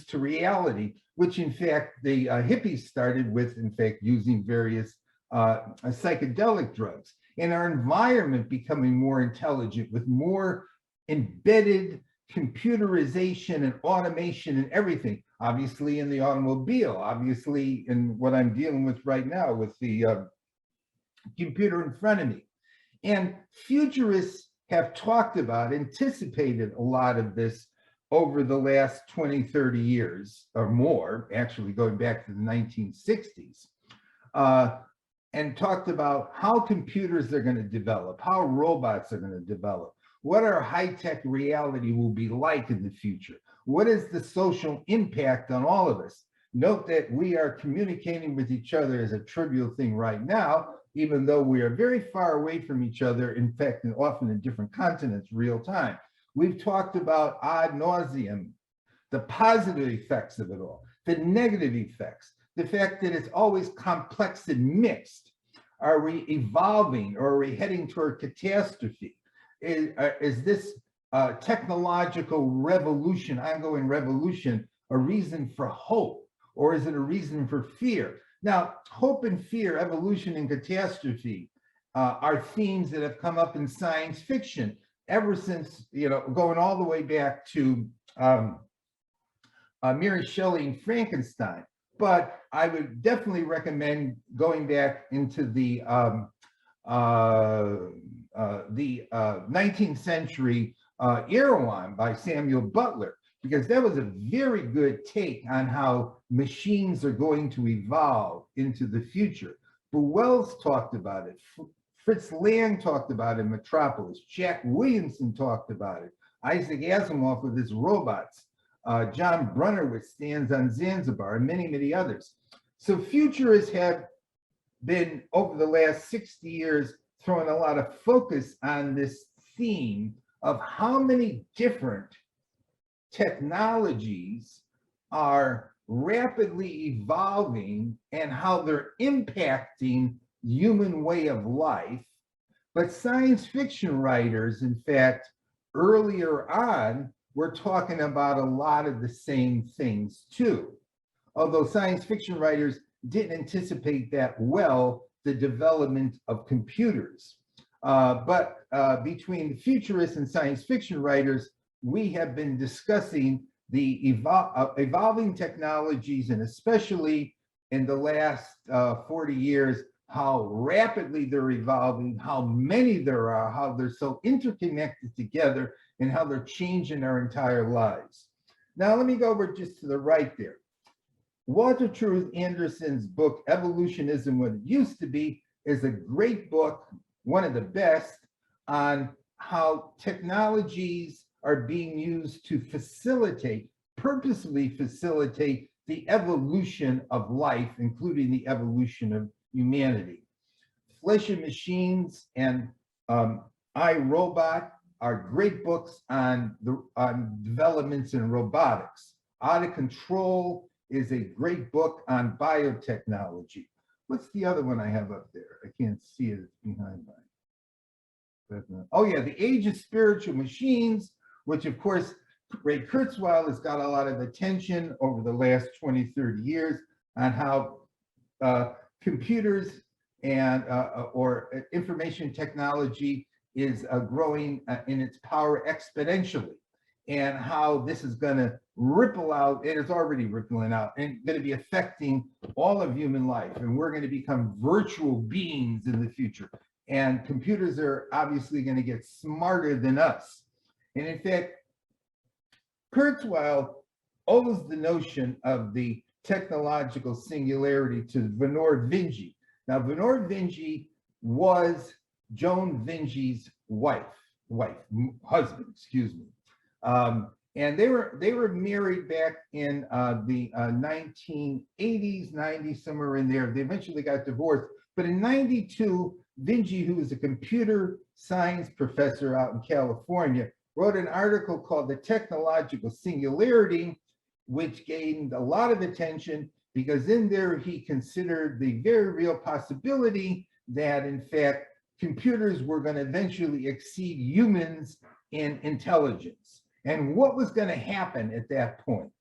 to reality, which in fact the hippies started with, in fact, using various psychedelic drugs, and our environment becoming more intelligent with more embedded computerization and automation and everything, obviously in the automobile, obviously in what I'm dealing with right now with the computer in front of me. And futurists have talked about, anticipated a lot of this over the last 20, 30 years or more, actually going back to the 1960s, and talked about how computers are going to develop, how robots are going to develop, what our high-tech reality will be like in the future. What is the social impact on all of us? Note that we are communicating with each other as a trivial thing right now, even though we are very far away from each other, in fact, and often in different continents, real time. We've talked about ad nauseum, the positive effects of it all, the negative effects, the fact that it's always complex and mixed. Are we evolving, or are we heading toward catastrophe? Is this technological revolution, ongoing revolution, a reason for hope? or is it a reason for fear? Now, hope and fear, evolution and catastrophe are themes that have come up in science fiction ever since, going all the way back to Mary Shelley and Frankenstein. But I would definitely recommend going back into the 19th century Erewhon by Samuel Butler, because that was a very good take on how machines are going to evolve into the future. But Wells talked about it. Fritz Lang talked about it in Metropolis. Jack Williamson talked about it. Isaac Asimov with his robots. John Brunner stands on Zanzibar, and many, many others. So futurists have been, over the last 60 years, throwing a lot of focus on this theme of how many different technologies are rapidly evolving and how they're impacting human way of life. But science fiction writers, in fact, earlier on, were talking about a lot of the same things too. Although science fiction writers didn't anticipate that well the development of computers. But between the futurists and science fiction writers, we have been discussing the evolving technologies, and especially in the last 40 years, how rapidly they're evolving, how many there are, how they're so interconnected together, and how they're changing our entire lives. Now, let me go over just to the right there. Walter Truth Anderson's book, Evolutionism, What It Used to Be, is a great book, one of the best, on how technologies are being used to facilitate, purposely facilitate the evolution of life, including the evolution of humanity. Flesh and Machines and I, Robot are great books on developments in robotics. Out of Control is a great book on biotechnology. What's the other one I have up there? I can't see it, it's behind mine. Oh yeah, The Age of Spiritual Machines, which of course, Ray Kurzweil has got a lot of attention over the last 20, 30 years on how computers and or information technology is growing in its power exponentially, and how this is going to ripple out. It is already rippling out and going to be affecting all of human life. And we're going to become virtual beings in the future. And computers are obviously going to get smarter than us. And in fact, Kurzweil owes the notion of the technological singularity to Vonda Vinci. Now, Vonda Vinci was Joan Vinci's husband, excuse me. And they were married back in the 1980s, 90s, somewhere in there. They eventually got divorced. But in 92, Vinci, who was a computer science professor out in California, wrote an article called The Technological Singularity, which gained a lot of attention because in there he considered the very real possibility that, in fact, computers were going to eventually exceed humans in intelligence. And what was going to happen at that point?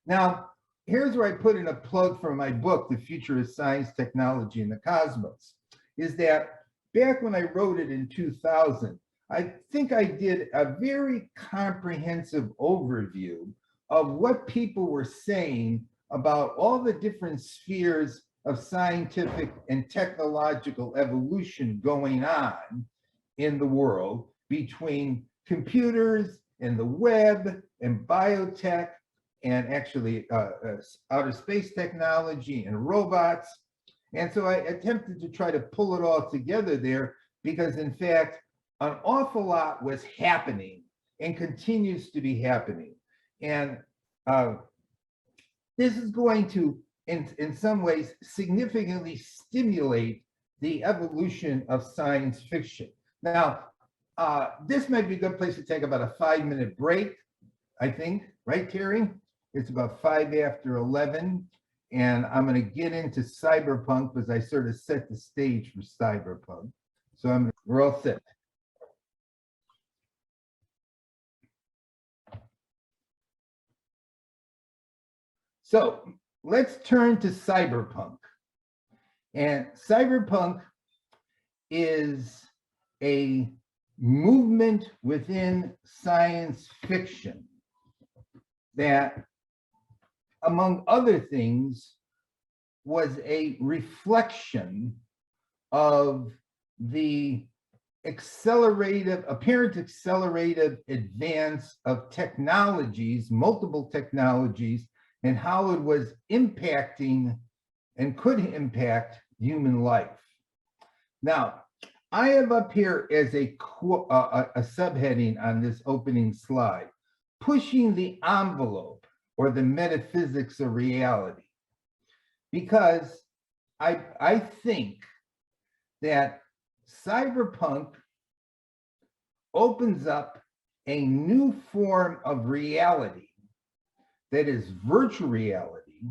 Now, here's where I put in a plug for my book, The Future of Science, Technology, and the Cosmos, is that back when I wrote it in 2000, I think I did a very comprehensive overview of what people were saying about all the different spheres of scientific and technological evolution going on in the world between computers and the web and biotech and actually outer space technology and robots. And so I attempted to try to pull it all together there because, in fact, an awful lot was happening and continues to be happening. And this is going to, in some ways, significantly stimulate the evolution of science fiction. Now, this might be a good place to take about a 5-minute break, I think, right, Terry? It's about 5 after 11, and I'm going to get into Cyberpunk because I sort of set the stage for Cyberpunk. So we're all set. So let's turn to cyberpunk. And cyberpunk is a movement within science fiction that, among other things, was a reflection of the apparent accelerated advance of technologies, multiple technologies, and how it was impacting and could impact human life. Now, I have up here as a subheading on this opening slide, pushing the envelope or the metaphysics of reality, because I think that cyberpunk opens up a new form of reality that is virtual reality,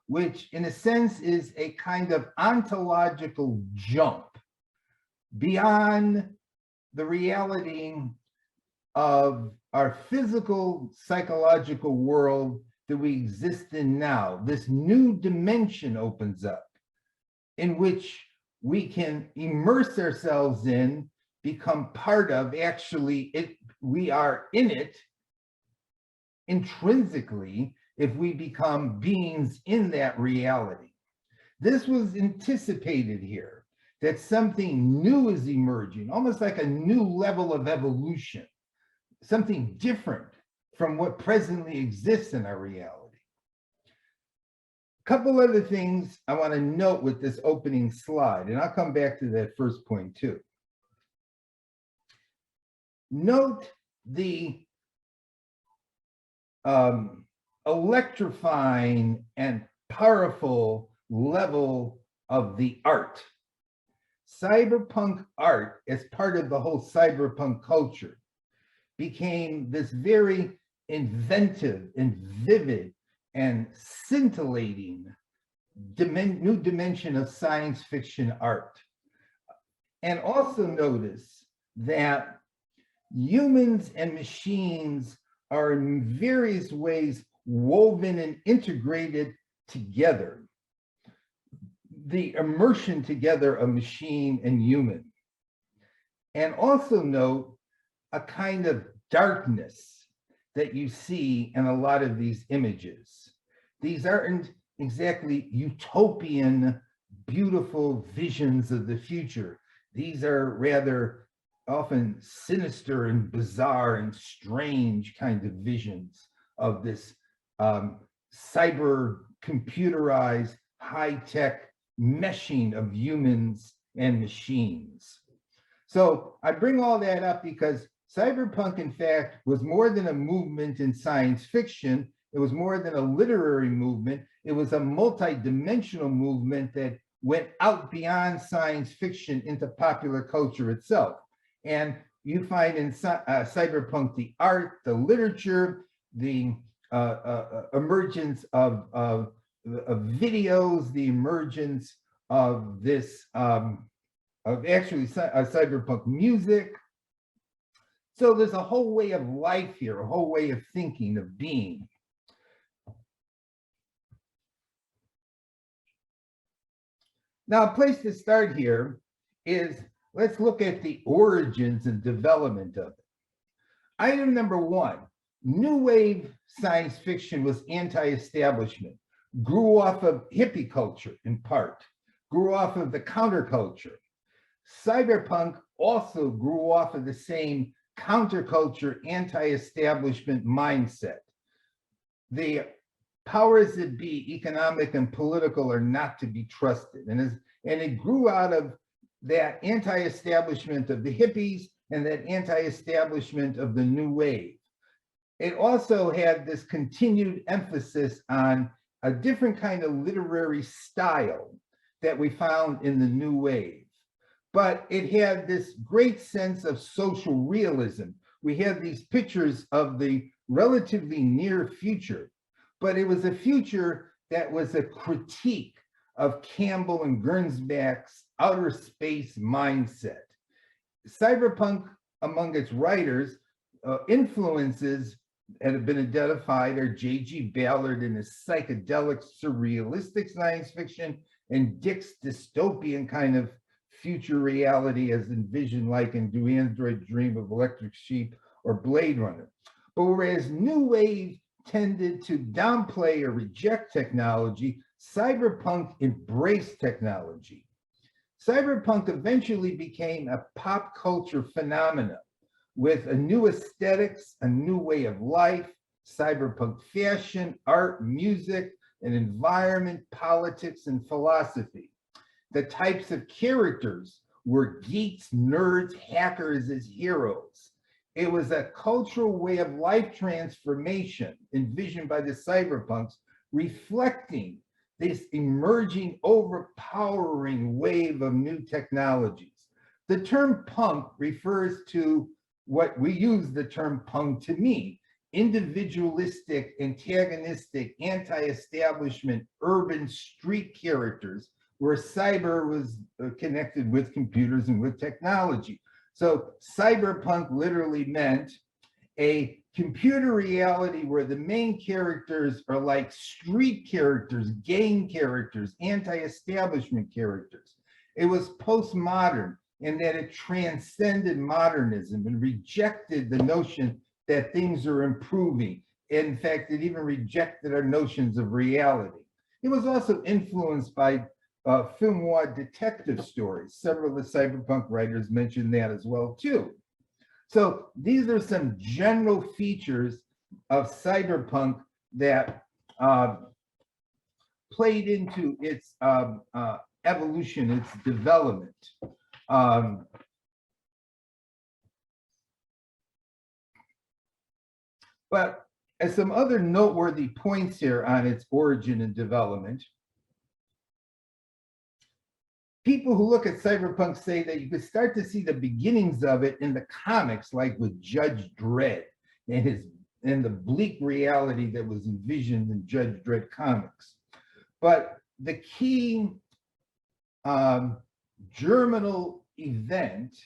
which in a sense is a kind of ontological jump beyond the reality of our physical, psychological world that we exist in now. This new dimension opens up in which we can immerse ourselves in, become part of, we are in it intrinsically if we become beings in that reality. This was anticipated here, that something new is emerging, almost like a new level of evolution, something different from what presently exists in our reality. A couple other things I want to note with this opening slide, and I'll come back to that first point too. Note the electrifying and powerful level of the art. Cyberpunk art, as part of the whole cyberpunk culture, became this very inventive and vivid and scintillating new dimension of science fiction art. And also notice that humans and machines are in various ways woven and integrated together. The immersion together of machine and human. And also note a kind of darkness that you see in a lot of these images. These aren't exactly utopian, beautiful visions of the future. These are rather often sinister and bizarre and strange kinds of visions of this cyber computerized high-tech meshing of humans and machines. So I bring all that up because cyberpunk, in fact, was more than a movement in science fiction. It was more than a literary movement. It was a multi-dimensional movement that went out beyond science fiction into popular culture itself. And you find in cyberpunk the art, the literature, the emergence of videos, the emergence of this, cyberpunk music. So there's a whole way of life here, a whole way of thinking, of being. Now, a place to start here is, let's look at the origins and development of it. Item number one, new wave science fiction was anti-establishment, grew off of hippie culture in part, grew off of the counterculture. Cyberpunk also grew off of the same counterculture, anti-establishment mindset. The powers that be, economic and political, are not to be trusted. And it grew out of that anti-establishment of the hippies and that anti-establishment of the new wave. It also had this continued emphasis on a different kind of literary style that we found in the new wave. But it had this great sense of social realism. We had these pictures of the relatively near future, but it was a future that was a critique of Campbell and Gernsback's outer space mindset. Cyberpunk, among its writers, influences that have been identified are J.G. Ballard in his psychedelic surrealistic science fiction and Dick's dystopian kind of future reality as envisioned like in Do Android Dream of Electric Sheep or Blade Runner. But whereas New Wave tended to downplay or reject technology, cyberpunk embraced technology. Cyberpunk eventually became a pop culture phenomenon with a new aesthetics, a new way of life, cyberpunk fashion, art, music, and environment, politics, and philosophy. The types of characters were geeks, nerds, hackers as heroes. It was a cultural way of life transformation envisioned by the cyberpunks, reflecting this emerging, overpowering wave of new technologies. The term punk refers to what we use the term punk to mean: individualistic, antagonistic, anti-establishment, urban street characters, where cyber was connected with computers and with technology. So cyberpunk literally meant a computer reality where the main characters are like street characters, gang characters, anti-establishment characters. It was postmodern in that it transcended modernism and rejected the notion that things are improving. In fact, it even rejected our notions of reality. It was also influenced by film noir detective stories. Several of the cyberpunk writers mentioned that as well too. So these are some general features of cyberpunk that played into its evolution, its development. But as some other noteworthy points here on its origin and development, people who look at cyberpunk say that you could start to see the beginnings of it in the comics, like with Judge Dredd and the bleak reality that was envisioned in Judge Dredd comics. But the key germinal event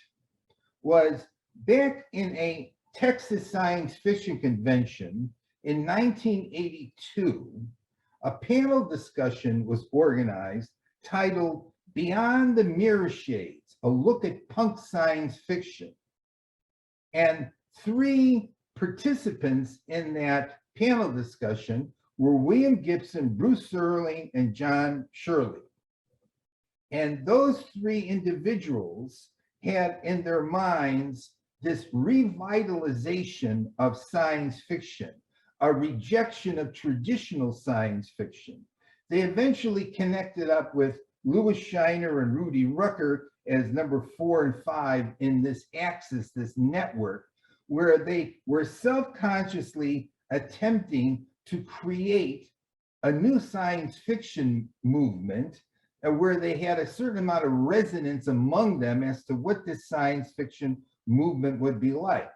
was back in a Texas science fiction convention in 1982. A panel discussion was organized titled Beyond the Mirror Shades, a look at punk science fiction. And three participants in that panel discussion were William Gibson, Bruce Sterling, and John Shirley. And those three individuals had in their minds this revitalization of science fiction, a rejection of traditional science fiction. They eventually connected up with Louis Shiner and Rudy Rucker as number 4 and 5 in this axis, this network, where they were self-consciously attempting to create a new science fiction movement, and where they had a certain amount of resonance among them as to what this science fiction movement would be like.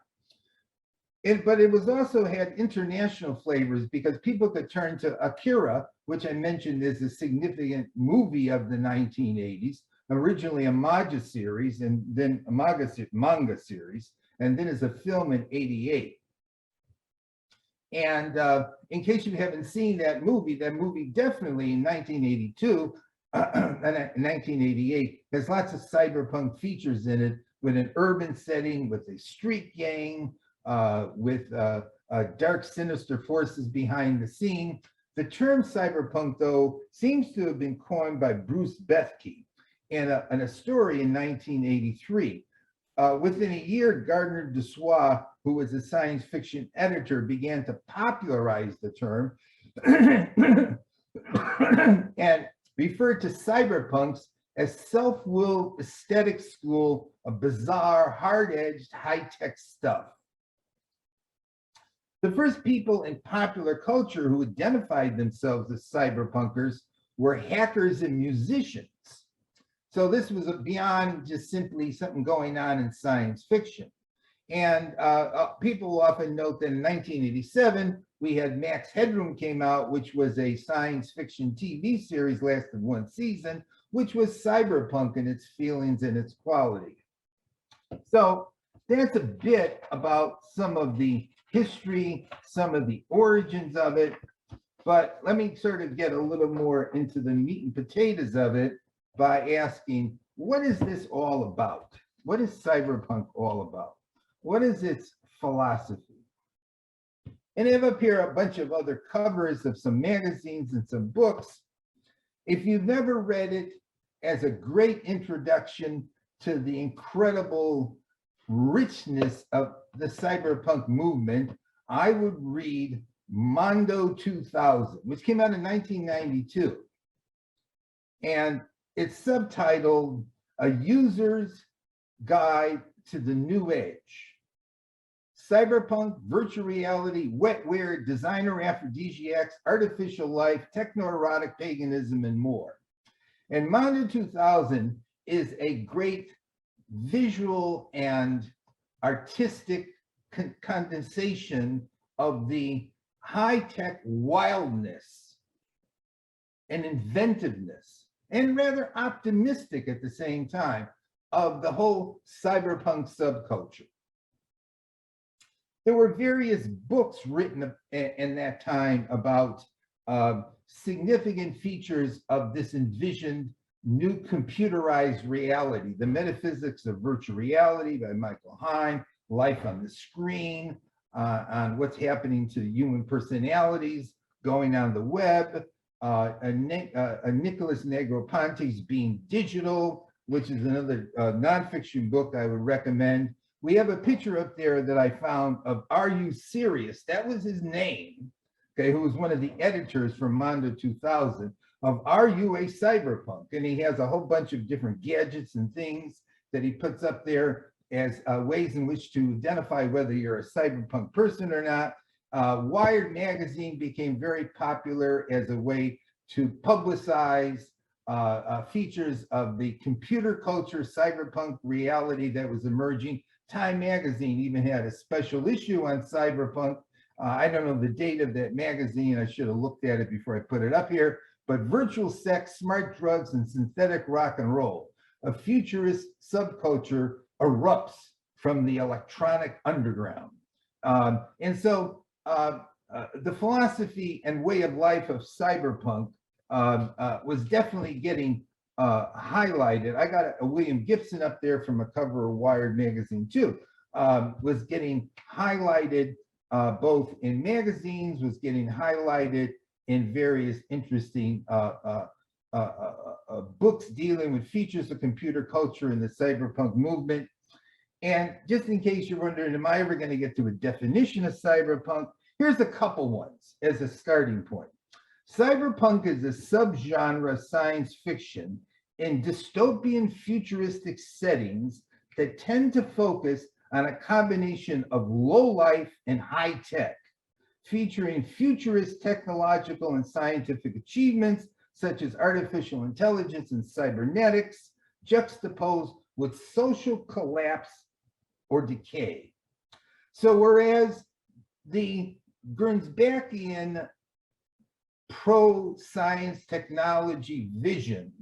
But it was also had international flavors because people could turn to Akira, which I mentioned is a significant movie of the 1980s, originally a manga series and then a manga series, and then as a film in '88. And in case you haven't seen that movie definitely in 1982 and 1988 has lots of cyberpunk features in it, with an urban setting, with a street gang, with dark, sinister forces behind the scene. The term cyberpunk, though, seems to have been coined by Bruce Bethke in a story in 1983. Within a year, Gardner Dozois, who was a science fiction editor, began to popularize the term and referred to cyberpunks as self-willed aesthetic school of bizarre, hard-edged, high-tech stuff. The first people in popular culture who identified themselves as cyberpunkers were hackers and musicians. So this was beyond just simply something going on in science fiction. And people often note that in 1987, we had Max Headroom came out, which was a science fiction TV series, lasted 1 season, which was cyberpunk in its feelings and its quality. So that's a bit about some of the history, some of the origins of it. But let me sort of get a little more into the meat and potatoes of it by asking, what is this all about? What is cyberpunk all about? What is its philosophy? And I have up here a bunch of other covers of some magazines and some books. If you've never read it, as a great introduction to the incredible richness of the cyberpunk movement, I would read Mondo 2000, which came out in 1992. And it's subtitled A User's Guide to the New Age. Cyberpunk, virtual reality, wetware, designer aphrodisiacs, artificial life, techno-erotic paganism, and more. And Mondo 2000 is a great visual and artistic condensation of the high-tech wildness and inventiveness, and rather optimistic at the same time, of the whole cyberpunk subculture. There were various books written in that time about significant features of this envisioned new computerized reality, The Metaphysics of Virtual Reality by Michael Heim, Life on the Screen, on what's happening to human personalities going on the web, a Nicholas Negroponte's Being Digital, which is another nonfiction book I would recommend. We have a picture up there that I found of Are You Serious? That was his name, okay, who was one of the editors from Mondo 2000, of Are You a Cyberpunk? And he has a whole bunch of different gadgets and things that he puts up there as ways in which to identify whether you're a cyberpunk person or not. Wired magazine became very popular as a way to publicize features of the computer culture, cyberpunk reality that was emerging. Time magazine even had a special issue on cyberpunk. I don't know the date of that magazine. I should have looked at it before I put it up here. But virtual sex, smart drugs, and synthetic rock and roll. A futurist subculture erupts from the electronic underground. And so the philosophy and way of life of cyberpunk was definitely getting highlighted. I got a William Gibson up there from a cover of Wired magazine too, was getting highlighted both in magazines, was getting highlighted in various interesting books dealing with features of computer culture in the cyberpunk movement. And just in case you're wondering, am I ever going to get to a definition of cyberpunk? Here's a couple ones as a starting point. Cyberpunk is a subgenre of science fiction in dystopian futuristic settings that tend to focus on a combination of low life and high tech, featuring futurist technological and scientific achievements such as artificial intelligence and cybernetics, juxtaposed with social collapse or decay. So whereas the Gernsbackian pro-science technology vision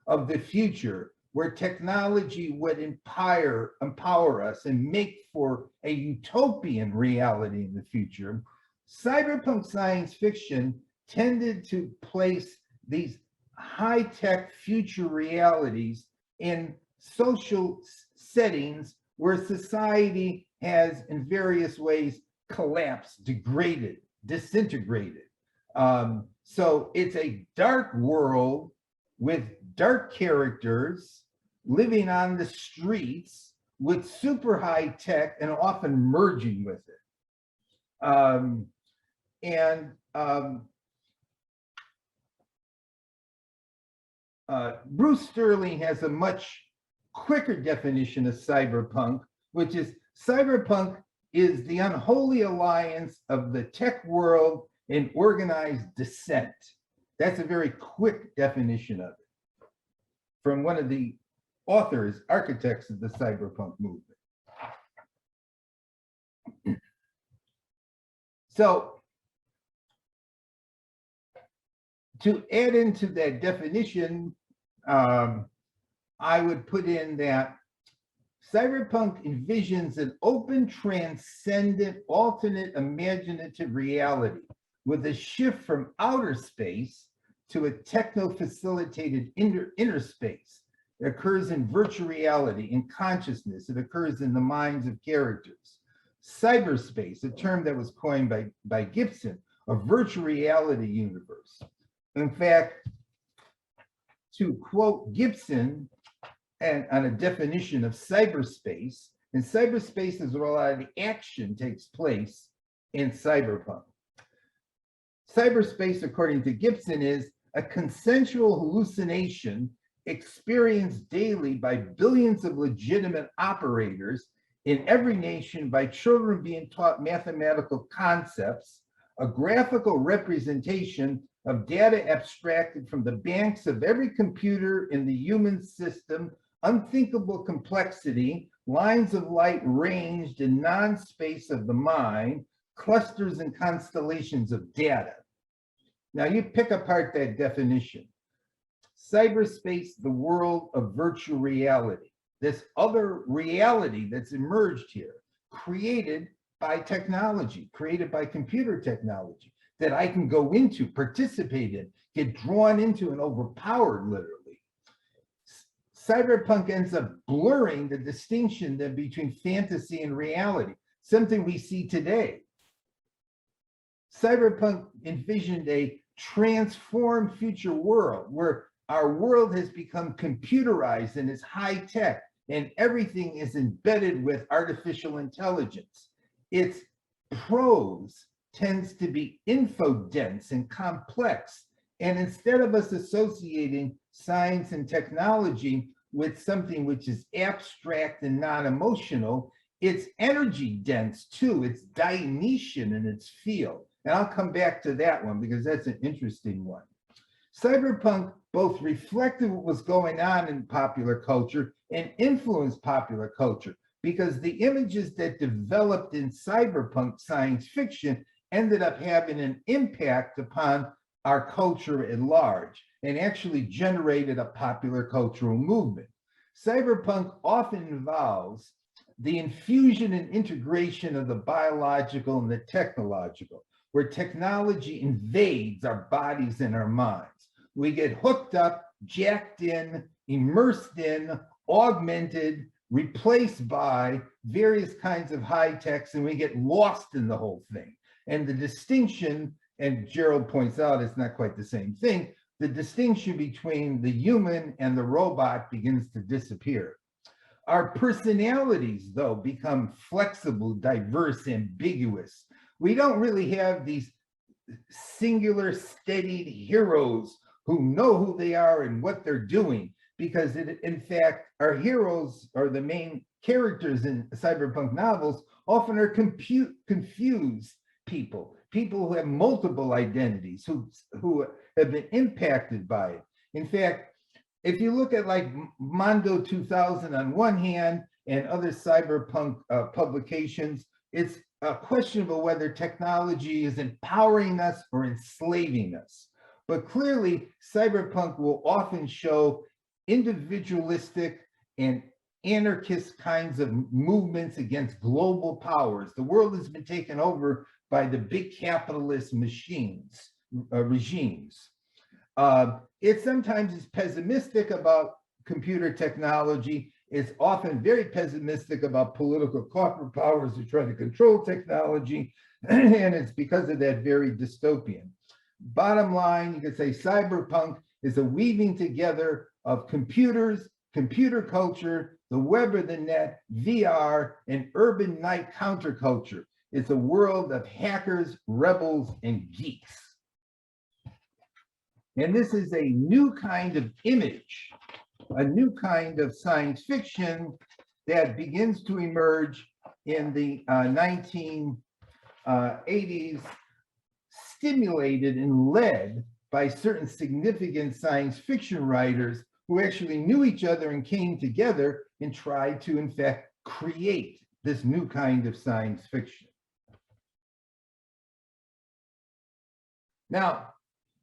of the future, where technology would empower us and make for a utopian reality in the future, cyberpunk science fiction tended to place these high-tech future realities in social settings where society has in various ways collapsed, degraded, disintegrated. So it's a dark world with dark characters living on the streets with super high tech and often merging with it. Bruce Sterling has a much quicker definition of cyberpunk, which is cyberpunk is the unholy alliance of the tech world and organized dissent. That's a very quick definition of it from one of the authors, architects of the cyberpunk movement. So to add into that definition, I would put in that Cyberpunk envisions an open, transcendent, alternate, imaginative reality with a shift from outer space to a techno-facilitated inner space. It occurs in virtual reality, in consciousness. It occurs in the minds of characters. Cyberspace, a term that was coined by Gibson, a virtual reality universe. In fact, to quote Gibson, and on a definition of cyberspace, and cyberspace is where a lot of the action takes place in cyberpunk. Cyberspace, according to Gibson, is a consensual hallucination experienced daily by billions of legitimate operators in every nation by children being taught mathematical concepts, a graphical representation of data abstracted from the banks of every computer in the human system, unthinkable complexity, lines of light ranged in non-space of the mind, clusters and constellations of data. Now you pick apart that definition. Cyberspace, the world of virtual reality, this other reality that's emerged here, created by technology, created by computer technology, that I can go into, participate in, get drawn into and overpowered, literally. Cyberpunk ends up blurring the distinction then between fantasy and reality, something we see today. Cyberpunk envisioned a transformed future world where our world has become computerized and is high tech, and everything is embedded with artificial intelligence. Its prose tends to be info-dense and complex. And instead of us associating science and technology with something which is abstract and non-emotional, it's energy dense too. It's Dionysian in its field. And I'll come back to that one because that's an interesting one. Cyberpunk both reflected what was going on in popular culture and influenced popular culture, because the images that developed in cyberpunk science fiction ended up having an impact upon our culture at large and actually generated a popular cultural movement. Cyberpunk often involves the infusion and integration of the biological and the technological, where technology invades our bodies and our minds. We get hooked up, jacked in, immersed in, augmented, replaced by various kinds of high techs, and we get lost in the whole thing. And the distinction, and Gerald points out it's not quite the same thing, the distinction between the human and the robot begins to disappear. Our personalities, though, become flexible, diverse, ambiguous. We don't really have these singular, steadied heroes who know who they are and what they're doing, because in fact, our heroes, or the main characters in cyberpunk novels, often are confused people who have multiple identities, who have been impacted by it. In fact, if you look at like Mondo 2000 on one hand and other cyberpunk publications, it's questionable whether technology is empowering us or enslaving us. But clearly, cyberpunk will often show individualistic and anarchist kinds of movements against global powers. The world has been taken over by the big capitalist regimes. It sometimes is pessimistic about computer technology. It's often very pessimistic about political corporate powers who try to control technology, and it's because of that very dystopian. Bottom line, you could say cyberpunk is a weaving together of computers, computer culture, the web or the net, VR, and urban night counterculture. It's a world of hackers, rebels, and geeks. And this is a new kind of image, a new kind of science fiction that begins to emerge in the 1980s, stimulated and led by certain significant science fiction writers who actually knew each other and came together and tried to, in fact, create this new kind of science fiction. Now,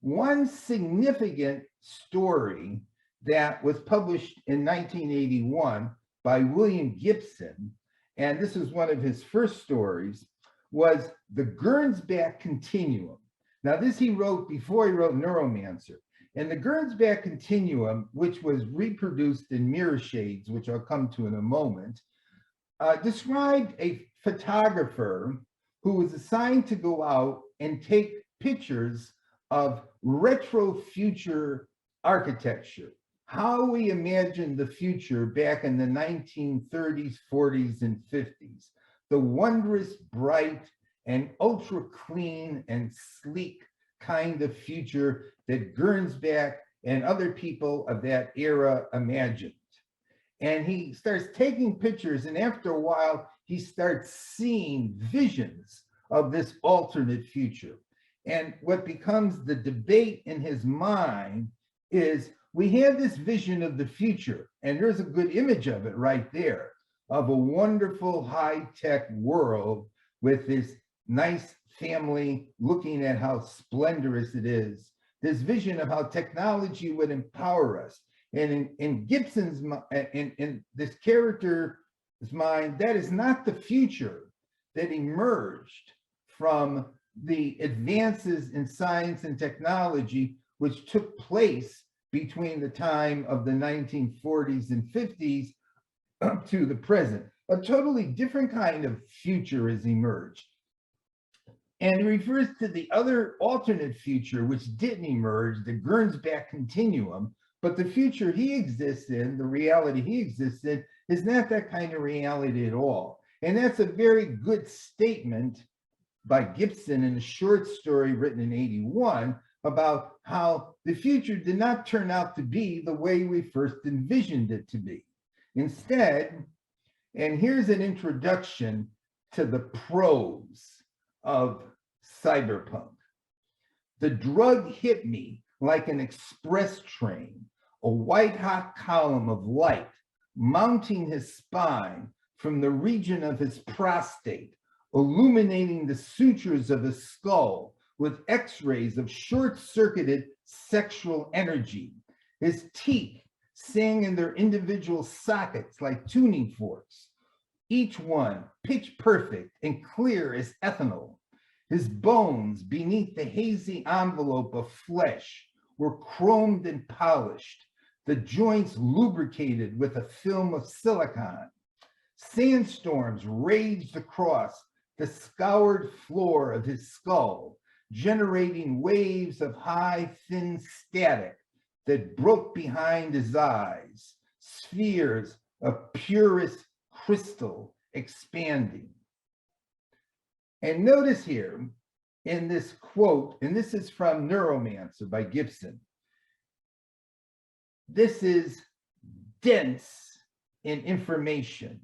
one significant story that was published in 1981 by William Gibson, and this is one of his first stories, was the Gernsback Continuum. Now, this he wrote before he wrote Neuromancer. And the Gernsback Continuum, which was reproduced in Mirror Shades, which I'll come to in a moment, described a photographer who was assigned to go out and take pictures of retro future architecture, how we imagined the future back in the 1930s, 40s, and 50s, the wondrous, bright, and ultra clean and sleek kind of future that Gernsback and other people of that era imagined. And he starts taking pictures, and after a while, he starts seeing visions of this alternate future. And what becomes the debate in his mind is, we have this vision of the future, and there's a good image of it right there, of a wonderful high-tech world with this nice family looking at how splendorous it is, this vision of how technology would empower us. And in Gibson's, in this character's mind, that is not the future that emerged from the advances in science and technology, which took place between the time of the 1940s and 50s up to the present. A totally different kind of future has emerged. And he refers to the other alternate future, which didn't emerge, the Gernsback Continuum, but the future he exists in, the reality he exists in, is not that kind of reality at all. And that's a very good statement by Gibson in a short story written in '81 about how the future did not turn out to be the way we first envisioned it to be. Instead, and here's an introduction to the prose of cyberpunk. The drug hit me like an express train, a white-hot column of light mounting his spine from the region of his prostate, illuminating the sutures of his skull with x-rays of short-circuited sexual energy. His teeth sang in their individual sockets like tuning forks, each one pitch perfect and clear as ethanol. His bones beneath the hazy envelope of flesh were chromed and polished, the joints lubricated with a film of silicon. Sandstorms raged across the scoured floor of his skull, generating waves of high, thin static that broke behind his eyes, spheres of purest crystal expanding. And notice here in this quote, and this is from Neuromancer by Gibson, this is dense in information.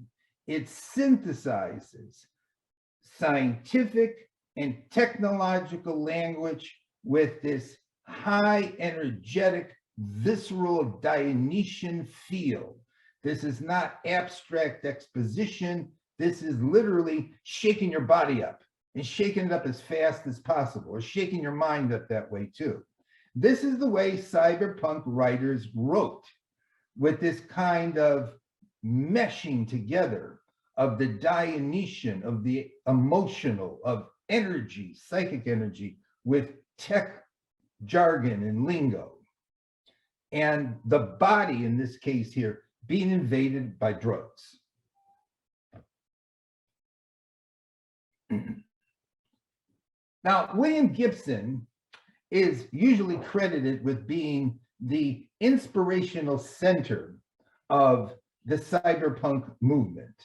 It synthesizes scientific and technological language with this high energetic, visceral Dionysian feel. This is not abstract exposition. This is literally shaking your body up and shaking it up as fast as possible, or shaking your mind up that way too. This is the way cyberpunk writers wrote, with this kind of meshing together of the Dionysian, of the emotional, of energy, psychic energy, with tech jargon and lingo. And the body, in this case here, being invaded by drugs. Now, William Gibson is usually credited with being the inspirational center of the cyberpunk movement.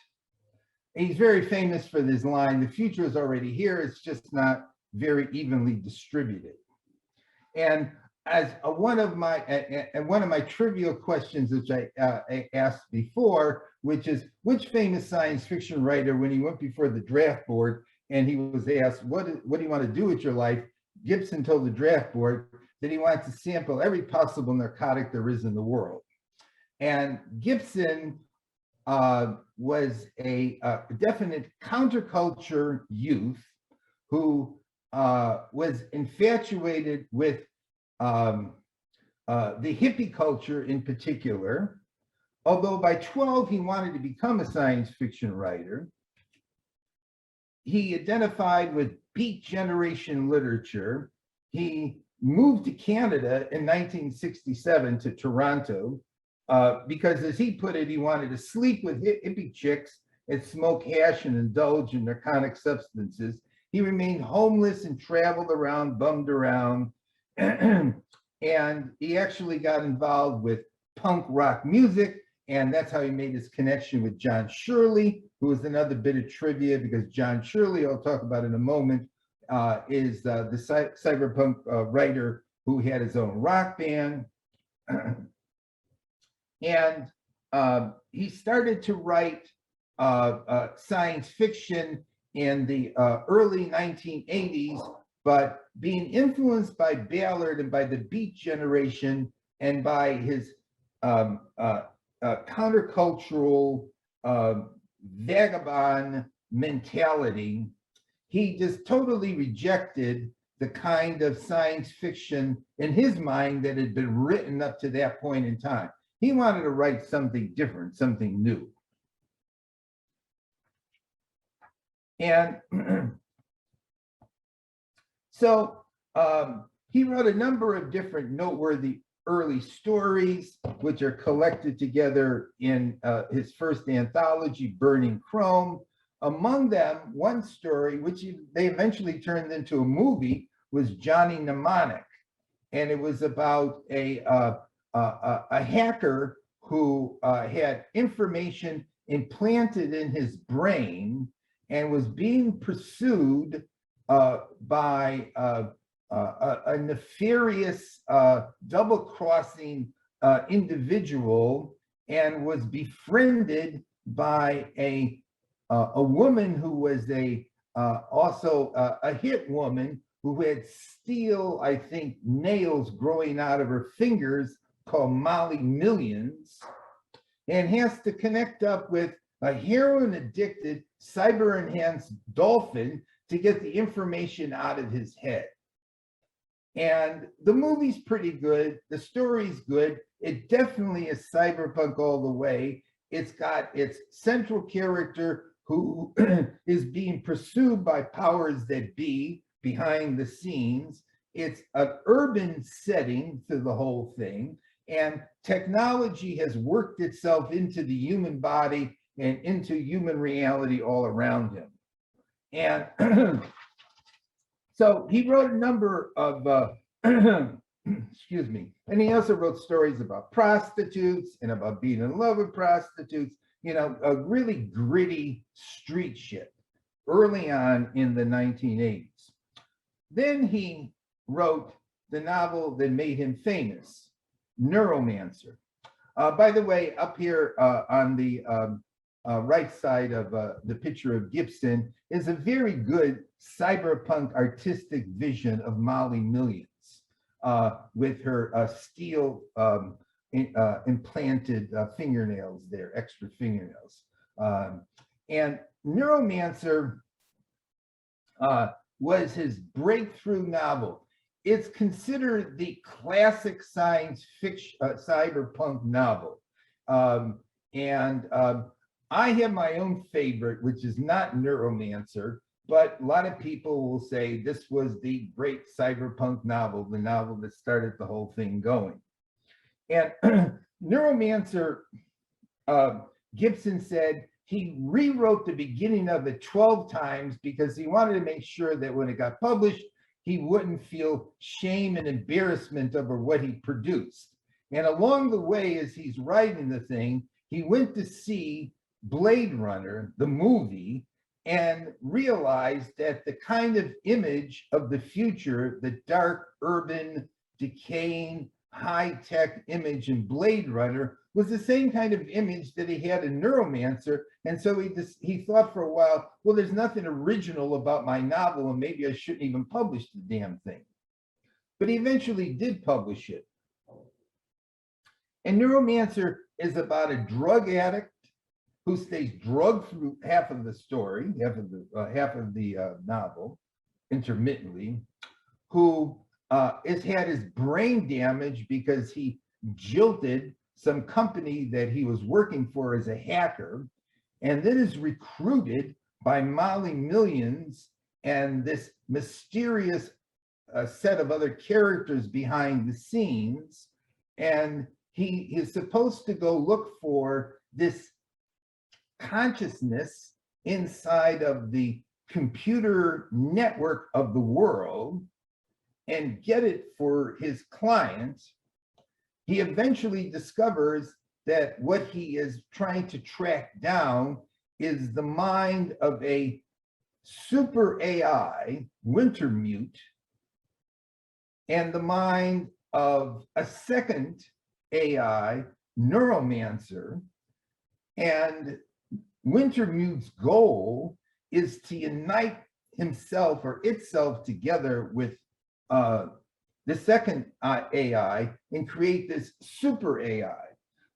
He's very famous for this line, "The future is already here, it's just not very evenly distributed." And as one of my trivial questions, which I asked before, which is, which famous science fiction writer, when he went before the draft board and he was asked, what do you want to do with your life? Gibson told the draft board that he wanted to sample every possible narcotic there is in the world. And Gibson was a definite counterculture youth who was infatuated with the hippie culture in particular, although by 12 he wanted to become a science fiction writer, he identified with Beat Generation literature. He moved to Canada in 1967 to Toronto because, as he put it, he wanted to sleep with hippie chicks and smoke hash and indulge in narcotic substances. He remained homeless and traveled around, bummed around, and he actually got involved with punk rock music, and that's how he made his connection with John Shirley, who is another bit of trivia, because John Shirley, I'll talk about in a moment, is the cyberpunk writer who had his own rock band. And he started to write science fiction in the early 1980s, but being influenced by Ballard and by the Beat Generation and by his countercultural vagabond mentality, he just totally rejected the kind of science fiction in his mind that had been written up to that point in time. He wanted to write something different, something new. And so he wrote a number of different noteworthy early stories, which are collected together in his first anthology, Burning Chrome. Among them, one story, which they eventually turned into a movie, was Johnny Mnemonic. And it was about a hacker who had information implanted in his brain and was being pursued by a nefarious double-crossing individual, and was befriended by a woman who was also a hit woman who had steel, I think, nails growing out of her fingers, called Molly Millions, and has to connect up with a heroin-addicted, cyber-enhanced dolphin to get the information out of his head. And the movie's pretty good. The story's good. It definitely is cyberpunk all the way. It's got its central character who is being pursued by powers that be behind the scenes. It's an urban setting to the whole thing. And technology has worked itself into the human body and into human reality all around him. And so he wrote a number of, excuse me, and he also wrote stories about prostitutes and about being in love with prostitutes, you know, a really gritty street shit early on in the 1980s. Then he wrote the novel that made him famous, Neuromancer. By the way, up here on the right side of the picture of Gibson is a very good cyberpunk artistic vision of Molly Millions with her steel implanted fingernails there, extra fingernails. And Neuromancer was his breakthrough novel. It's considered the classic science fiction cyberpunk novel. I have my own favorite, which is not Neuromancer, but a lot of people will say this was the great cyberpunk novel, the novel that started the whole thing going. And Neuromancer, Gibson said he rewrote the beginning of it 12 times because he wanted to make sure that when it got published, he wouldn't feel shame and embarrassment over what he produced. And along the way, as he's writing the thing, he went to see Blade Runner, the movie, and realized that the kind of image of the future, the dark, urban, decaying, high-tech image in Blade Runner was the same kind of image that he had in Neuromancer. And so he thought for a while, well, there's nothing original about my novel, and maybe I shouldn't even publish the damn thing. But he eventually did publish it. And Neuromancer is about a drug addict who stays drugged through half of the story, half of the novel, intermittently, who has had his brain damaged because he jilted some company that he was working for as a hacker, and then is recruited by Molly Millions and this mysterious set of other characters behind the scenes. And he is supposed to go look for this consciousness inside of the computer network of the world and get it for his client. He eventually discovers that what he is trying to track down is the mind of a super AI, Wintermute, and the mind of a second AI, Neuromancer. And Wintermute's goal is to unite himself or itself together with the second AI and create this super AI.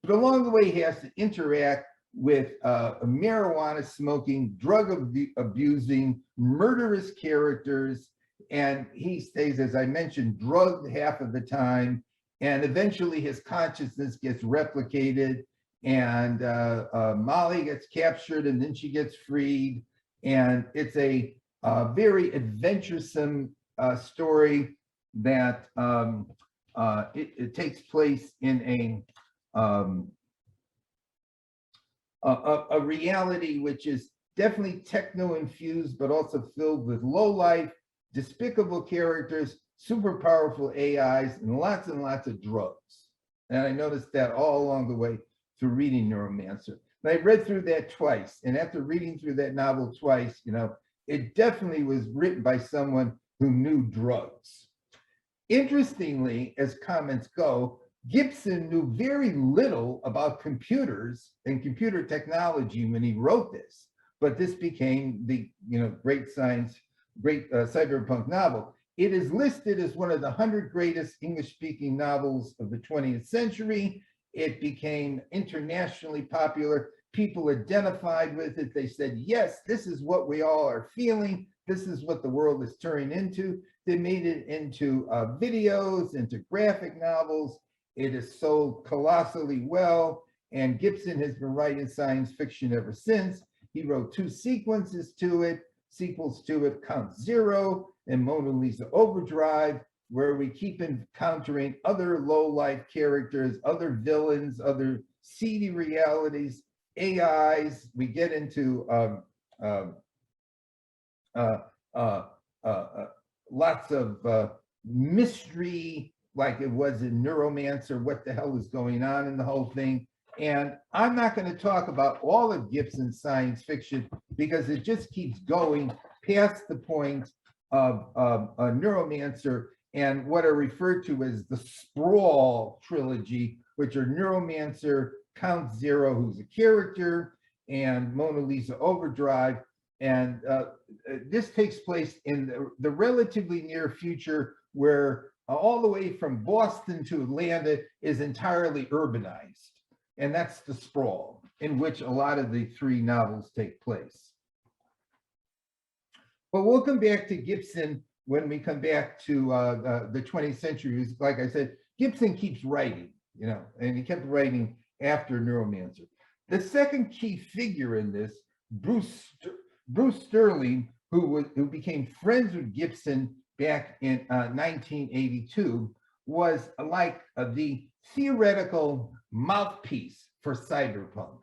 But along the way, he has to interact with marijuana smoking, drug abusing, murderous characters. And he stays, as I mentioned, drugged half of the time. And eventually his consciousness gets replicated, and Molly gets captured, and then she gets freed. And it's a very adventuresome story that it takes place in a reality which is definitely techno-infused, but also filled with low-life, despicable characters, super powerful AIs, and lots of drugs. And I noticed that all along the way through reading Neuromancer. And I read through that twice. And after reading through that novel twice, you know, it definitely was written by someone who knew drugs. Interestingly, as comments go, Gibson knew very little about computers and computer technology when he wrote this, but this became the great cyberpunk novel. It is listed as one of the 100 greatest English-speaking novels of the 20th century. It became internationally popular. People identified with it. They said, yes, this is what we all are feeling. This is what the world is turning into. They made it into videos, into graphic novels. It is sold colossally well, and Gibson has been writing science fiction ever since. He wrote 2 sequels to it, Count Zero and Mona Lisa Overdrive, where we keep encountering other low-life characters, other villains, other seedy realities, AIs. We get into lots of mystery, like it was in Neuromancer, what the hell is going on in the whole thing. And I'm not going to talk about all of Gibson's science fiction because it just keeps going past the point of Neuromancer and what are referred to as the Sprawl trilogy, which are Neuromancer, Count Zero, who's a character, and Mona Lisa Overdrive. And this takes place in the relatively near future, where all the way from Boston to Atlanta is entirely urbanized. And that's the Sprawl, in which a lot of the 3 novels take place. But we'll come back to Gibson when we come back to the 20th century. Like I said, Gibson keeps writing, and he kept writing after Neuromancer. The second key figure in this, Bruce Sterling, who became friends with Gibson back in 1982, was like the theoretical mouthpiece for cyberpunk.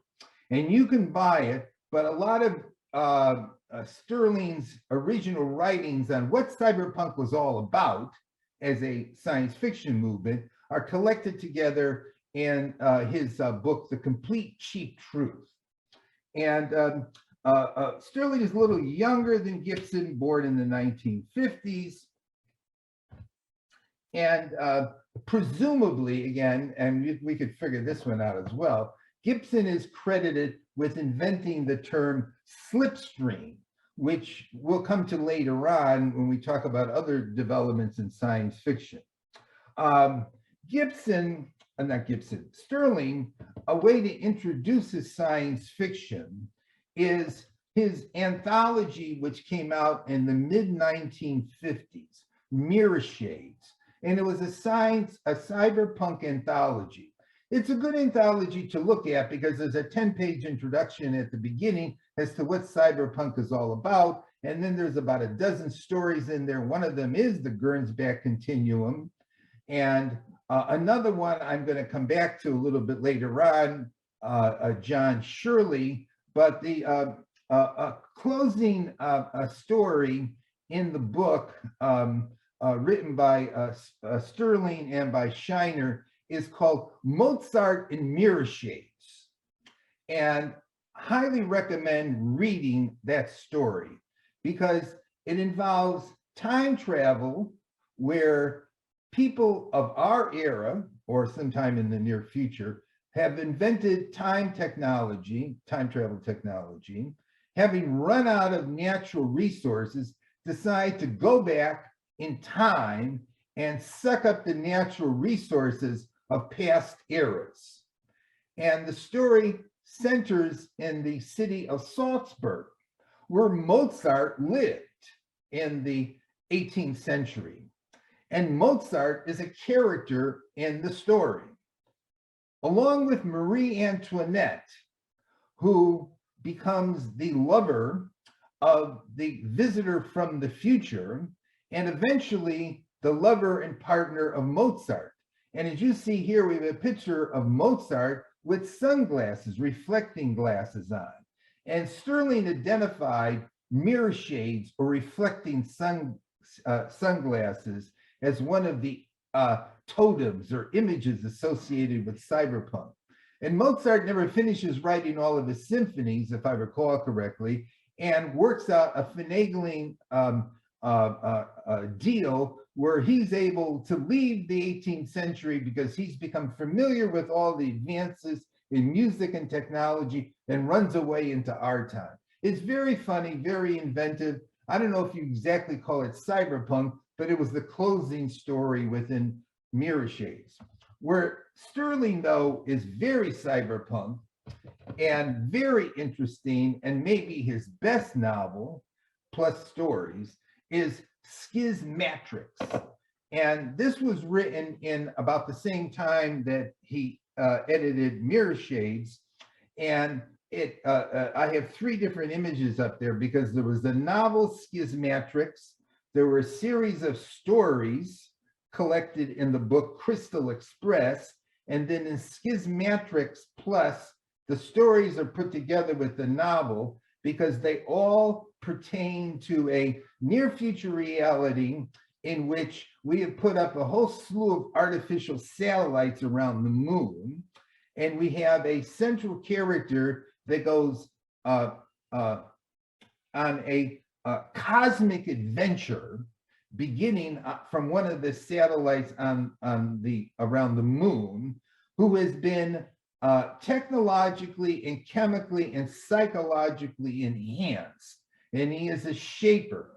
And you can buy it, but a lot of Sterling's original writings on what cyberpunk was all about as a science fiction movement are collected together in his book, The Complete Cheap Truth. And Sterling is a little younger than Gibson, born in the 1950s. And presumably, again, and we could figure this one out as well, Gibson is credited with inventing the term slipstream, which we'll come to later on when we talk about other developments in science fiction. Sterling, a way to introduce his science fiction is his anthology, which came out in the mid-1950s, Mirror Shades. And it was a cyberpunk anthology. It's a good anthology to look at because there's a 10-page introduction at the beginning as to what cyberpunk is all about. And then there's about a dozen stories in there. One of them is the Gernsback Continuum. And another one I'm going to come back to a little bit later on, John Shirley. But the closing story in the book written by Sterling and by Shiner is called Mozart in Mirror Shades. And highly recommend reading that story because it involves time travel where people of our era, or sometime in the near future, have invented time travel technology, having run out of natural resources, decide to go back in time and suck up the natural resources of past eras. And the story centers in the city of Salzburg, where Mozart lived in the 18th century. And Mozart is a character in the story, along with Marie Antoinette, who becomes the lover of the visitor from the future, and eventually the lover and partner of Mozart. And as you see here, we have a picture of Mozart with sunglasses, reflecting glasses on. And Sterling identified mirror shades or reflecting sunglasses as one of the totems or images associated with cyberpunk. And Mozart never finishes writing all of his symphonies, if I recall correctly, and works out a finagling deal where he's able to leave the 18th century because he's become familiar with all the advances in music and technology and runs away into our time. It's very funny, very inventive. I don't know if you exactly call it cyberpunk, but it was the closing story within Mirror Shades. Where Sterling, though, is very cyberpunk and very interesting, and maybe his best novel, plus stories, is Schismatrix. And this was written in about the same time that he edited Mirror Shades. And I have three different images up there because there was the novel Schismatrix, there were a series of stories collected in the book Crystal Express, and then in Schismatrix Plus, the stories are put together with the novel because they all pertain to a near future reality in which we have put up a whole slew of artificial satellites around the moon, and we have a central character that goes on a cosmic adventure beginning from one of the satellites on around the moon, who has been technologically and chemically and psychologically enhanced, and he is a shaper.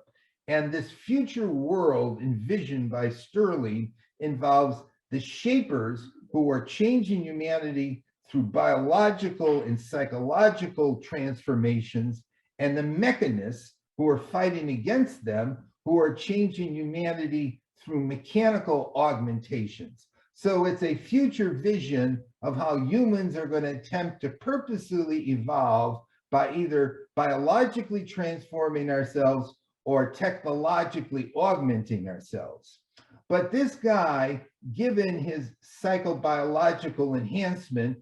And this future world envisioned by Sterling involves the shapers who are changing humanity through biological and psychological transformations, and the mechanists who are fighting against them, who are changing humanity through mechanical augmentations. So it's a future vision of how humans are going to attempt to purposefully evolve by either biologically transforming ourselves or technologically augmenting ourselves. But this guy, given his psychobiological enhancement,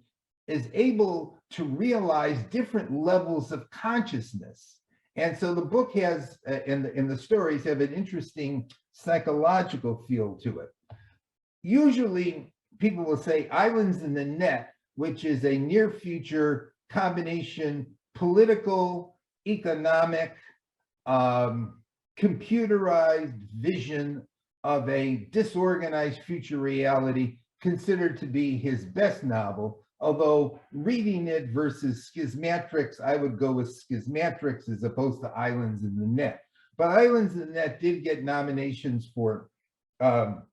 is able to realize different levels of consciousness. And so the book has, and the stories have an interesting psychological feel to it. Usually people will say Islands in the Net, which is a near future combination political, economic, computerized vision of a disorganized future reality, considered to be his best novel. Although reading it versus Schismatrix, I would go with Schismatrix as opposed to Islands in the Net. But Islands in the Net did get nominations for Best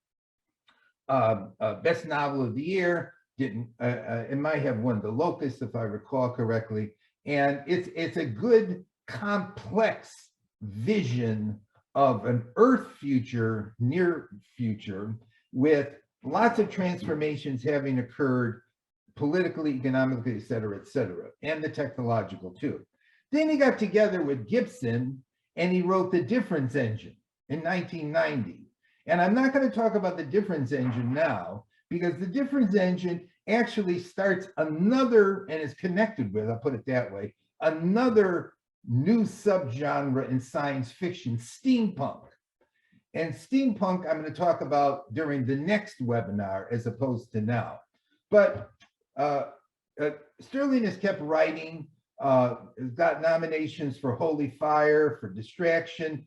Novel of the Year. It might have won the Locust, if I recall correctly. And it's a good, complex vision of an Earth future, near future, with lots of transformations having occurred politically, economically, et cetera, and the technological too. Then he got together with Gibson and he wrote The Difference Engine in 1990. And I'm not going to talk about The Difference Engine now, because The Difference Engine actually starts another, and is connected with, I'll put it that way, another new subgenre in science fiction, steampunk. And steampunk I'm going to talk about during the next webinar as opposed to now. But Sterling has kept writing, got nominations for Holy Fire, for Distraction.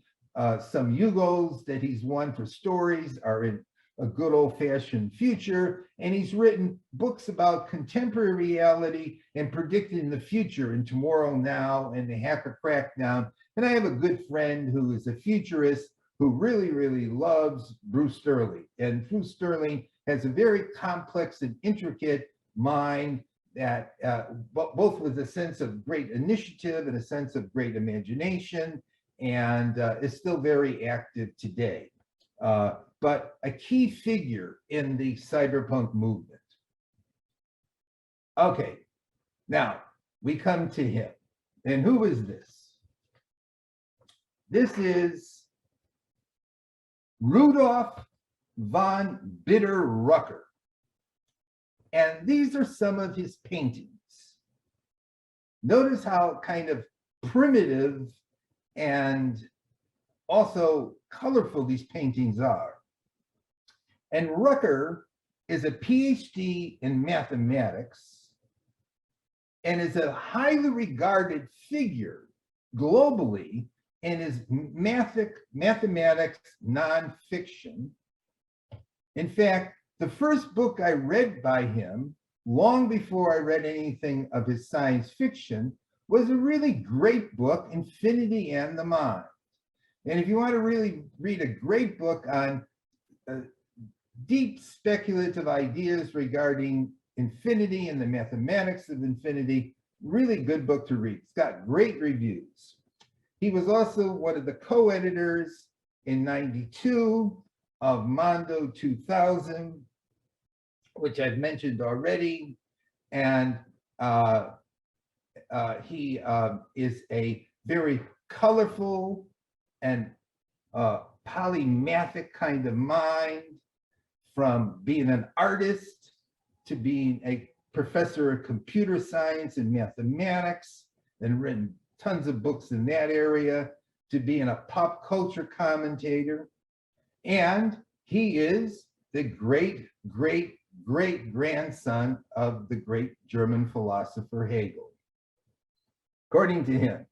Some Hugos that he's won for stories are in A Good Old-Fashioned Future, and he's written books about contemporary reality and predicting the future in Tomorrow Now and The Hacker Crackdown. And I have a good friend who is a futurist who really, really loves Bruce Sterling. And Bruce Sterling has a very complex and intricate mind that both with a sense of great initiative and a sense of great imagination, and is still very active today. But a key figure in the cyberpunk movement. Okay, now we come to him. And who is this? This is Rudolf von Bitter-Rucker. And these are some of his paintings. Notice how kind of primitive and also colorful these paintings are. And Rucker is a PhD in mathematics and is a highly regarded figure globally in his mathematics nonfiction. In fact, the first book I read by him, long before I read anything of his science fiction, was a really great book, Infinity and the Mind. And if you want to really read a great book on deep speculative ideas regarding infinity and the mathematics of infinity, really good book to read. It's got great reviews. He was also one of the co-editors in '92 of Mondo 2000, which I've mentioned already. And he is a very colorful and polymathic kind of mind, from being an artist to being a professor of computer science and mathematics, and written tons of books in that area, to being a pop culture commentator. And he is the great, great, great grandson of the great German philosopher Hegel. According to him,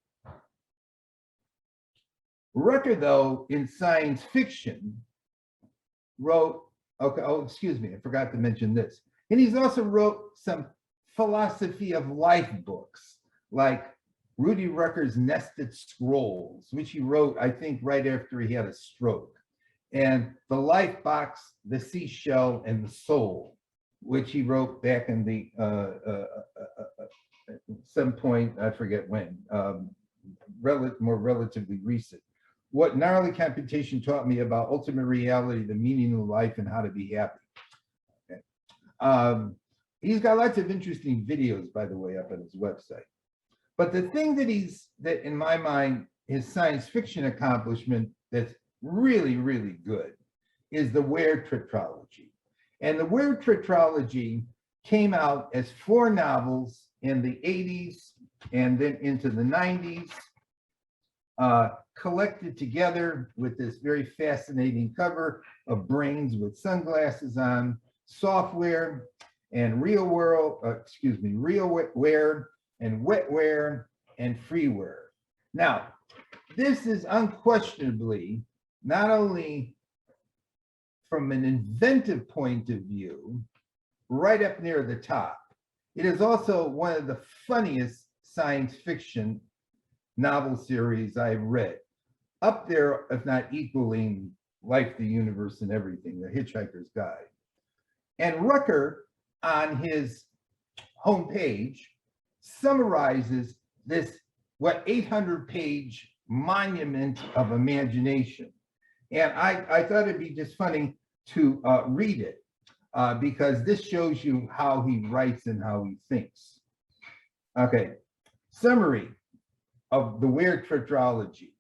Rucker, though, in science fiction, wrote, okay, oh, excuse me, I forgot to mention this. And he's also wrote some philosophy of life books, like Rudy Rucker's Nested Scrolls, which he wrote, I think, right after he had a stroke, and The Life Box, The Seashell, and the Soul, which he wrote back in the some point, I forget when, more relatively recent. What Gnarly Computation Taught Me About Ultimate Reality, the Meaning of Life, and How to Be Happy. Okay. He's got lots of interesting videos, by the way, up on his website. But the thing that in my mind, his science fiction accomplishment that's really, really good is the Ware Tetralogy. And the Ware Tetralogy came out as 4 novels in the 80s and then into the 90s, collected together with this very fascinating cover of brains with sunglasses on, software and realware and wetware and freeware. Now, this is unquestionably not only from an inventive point of view, right up near the top. It is also one of the funniest science fiction novel series I've read. Up there, if not equaling Life, the Universe, and Everything, The Hitchhiker's Guide. And Rucker, on his homepage, summarizes this, 800-page monument of imagination. And I thought it'd be just funny to read it. because this shows you how he writes and how he thinks. Okay, summary of the weird tetralogy.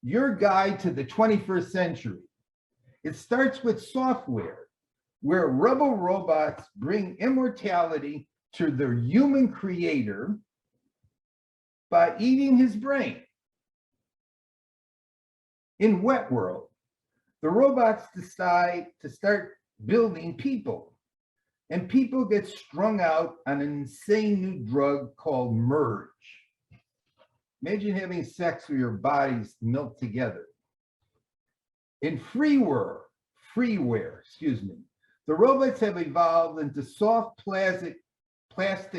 Your guide to the 21st century. It starts with software, where robots bring immortality to their human creator by eating his brain. In Wet World, the robots decide to start building people, and people get strung out on an insane new drug called merge. Imagine having sex where your bodies melt together. In freeware, the robots have evolved into soft plastic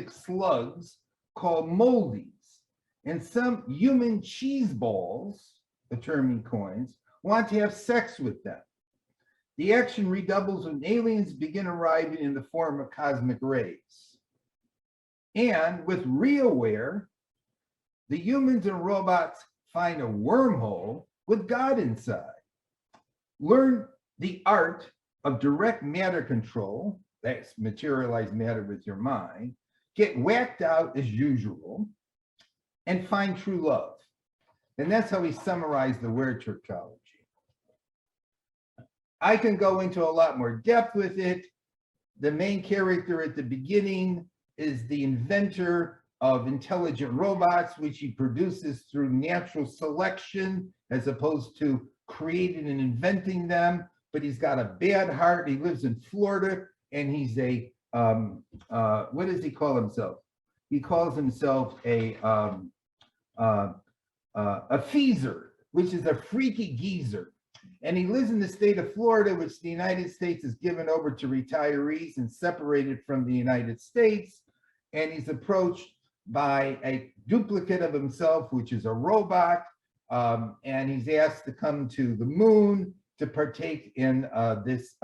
slugs called moldies, and some human cheese balls, a term he coins, want to have sex with them. The action redoubles when aliens begin arriving in the form of cosmic rays. And with ReAware, the humans and robots find a wormhole with God inside. Learn the art of direct matter control, that's materialized matter with your mind, get whacked out as usual, and find true love. And that's how he summarized the weird tetralogy. I can go into a lot more depth with it. The main character at the beginning is the inventor of intelligent robots, which he produces through natural selection as opposed to creating and inventing them. But he's got a bad heart. He lives in Florida, and he's a what does he call himself? He calls himself a feezer, which is a freaky geezer. And he lives in the state of Florida, which the United States has given over to retirees and separated from the United States. And he's approached by a duplicate of himself, which is a robot. And he's asked to come to the moon to partake in this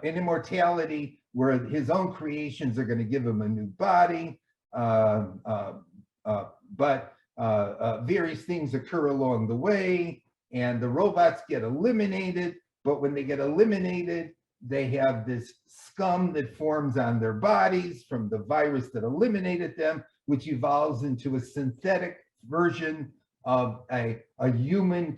in immortality, where his own creations are going to give him a new body. But various things occur along the way, and the robots get eliminated. But when they get eliminated, they have this scum that forms on their bodies from the virus that eliminated them, which evolves into a synthetic version of a human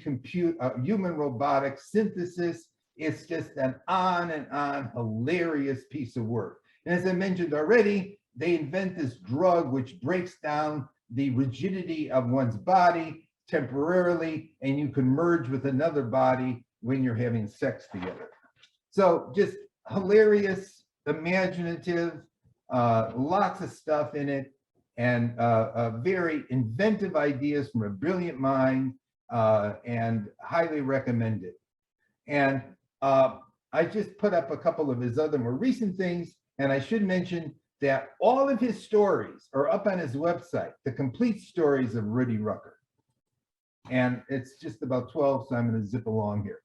robotic synthesis. It's just an on and on hilarious piece of work. And as I mentioned already, they invent this drug which breaks down the rigidity of one's body temporarily, and you can merge with another body when you're having sex together. So just hilarious, imaginative, lots of stuff in it, and very inventive ideas from a brilliant mind, and highly recommend it. And I just put up a couple of his other more recent things, and I should mention that all of his stories are up on his website, the complete stories of Rudy Rucker. And it's just about 12, so I'm going to zip along here.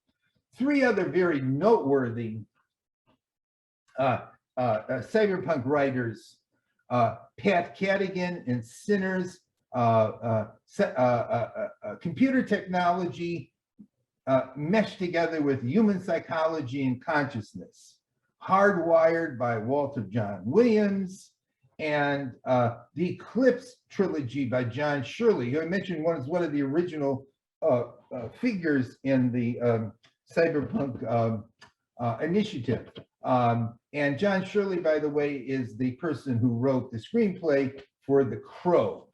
Three other very noteworthy cyberpunk writers, Pat Cadigan and Sinners, computer technology meshed together with human psychology and consciousness. Hardwired by Walter John Williams, and the Eclipse trilogy by John Shirley, who I mentioned was one of the original figures in the Cyberpunk initiative. And John Shirley, by the way, is the person who wrote the screenplay for The Crow.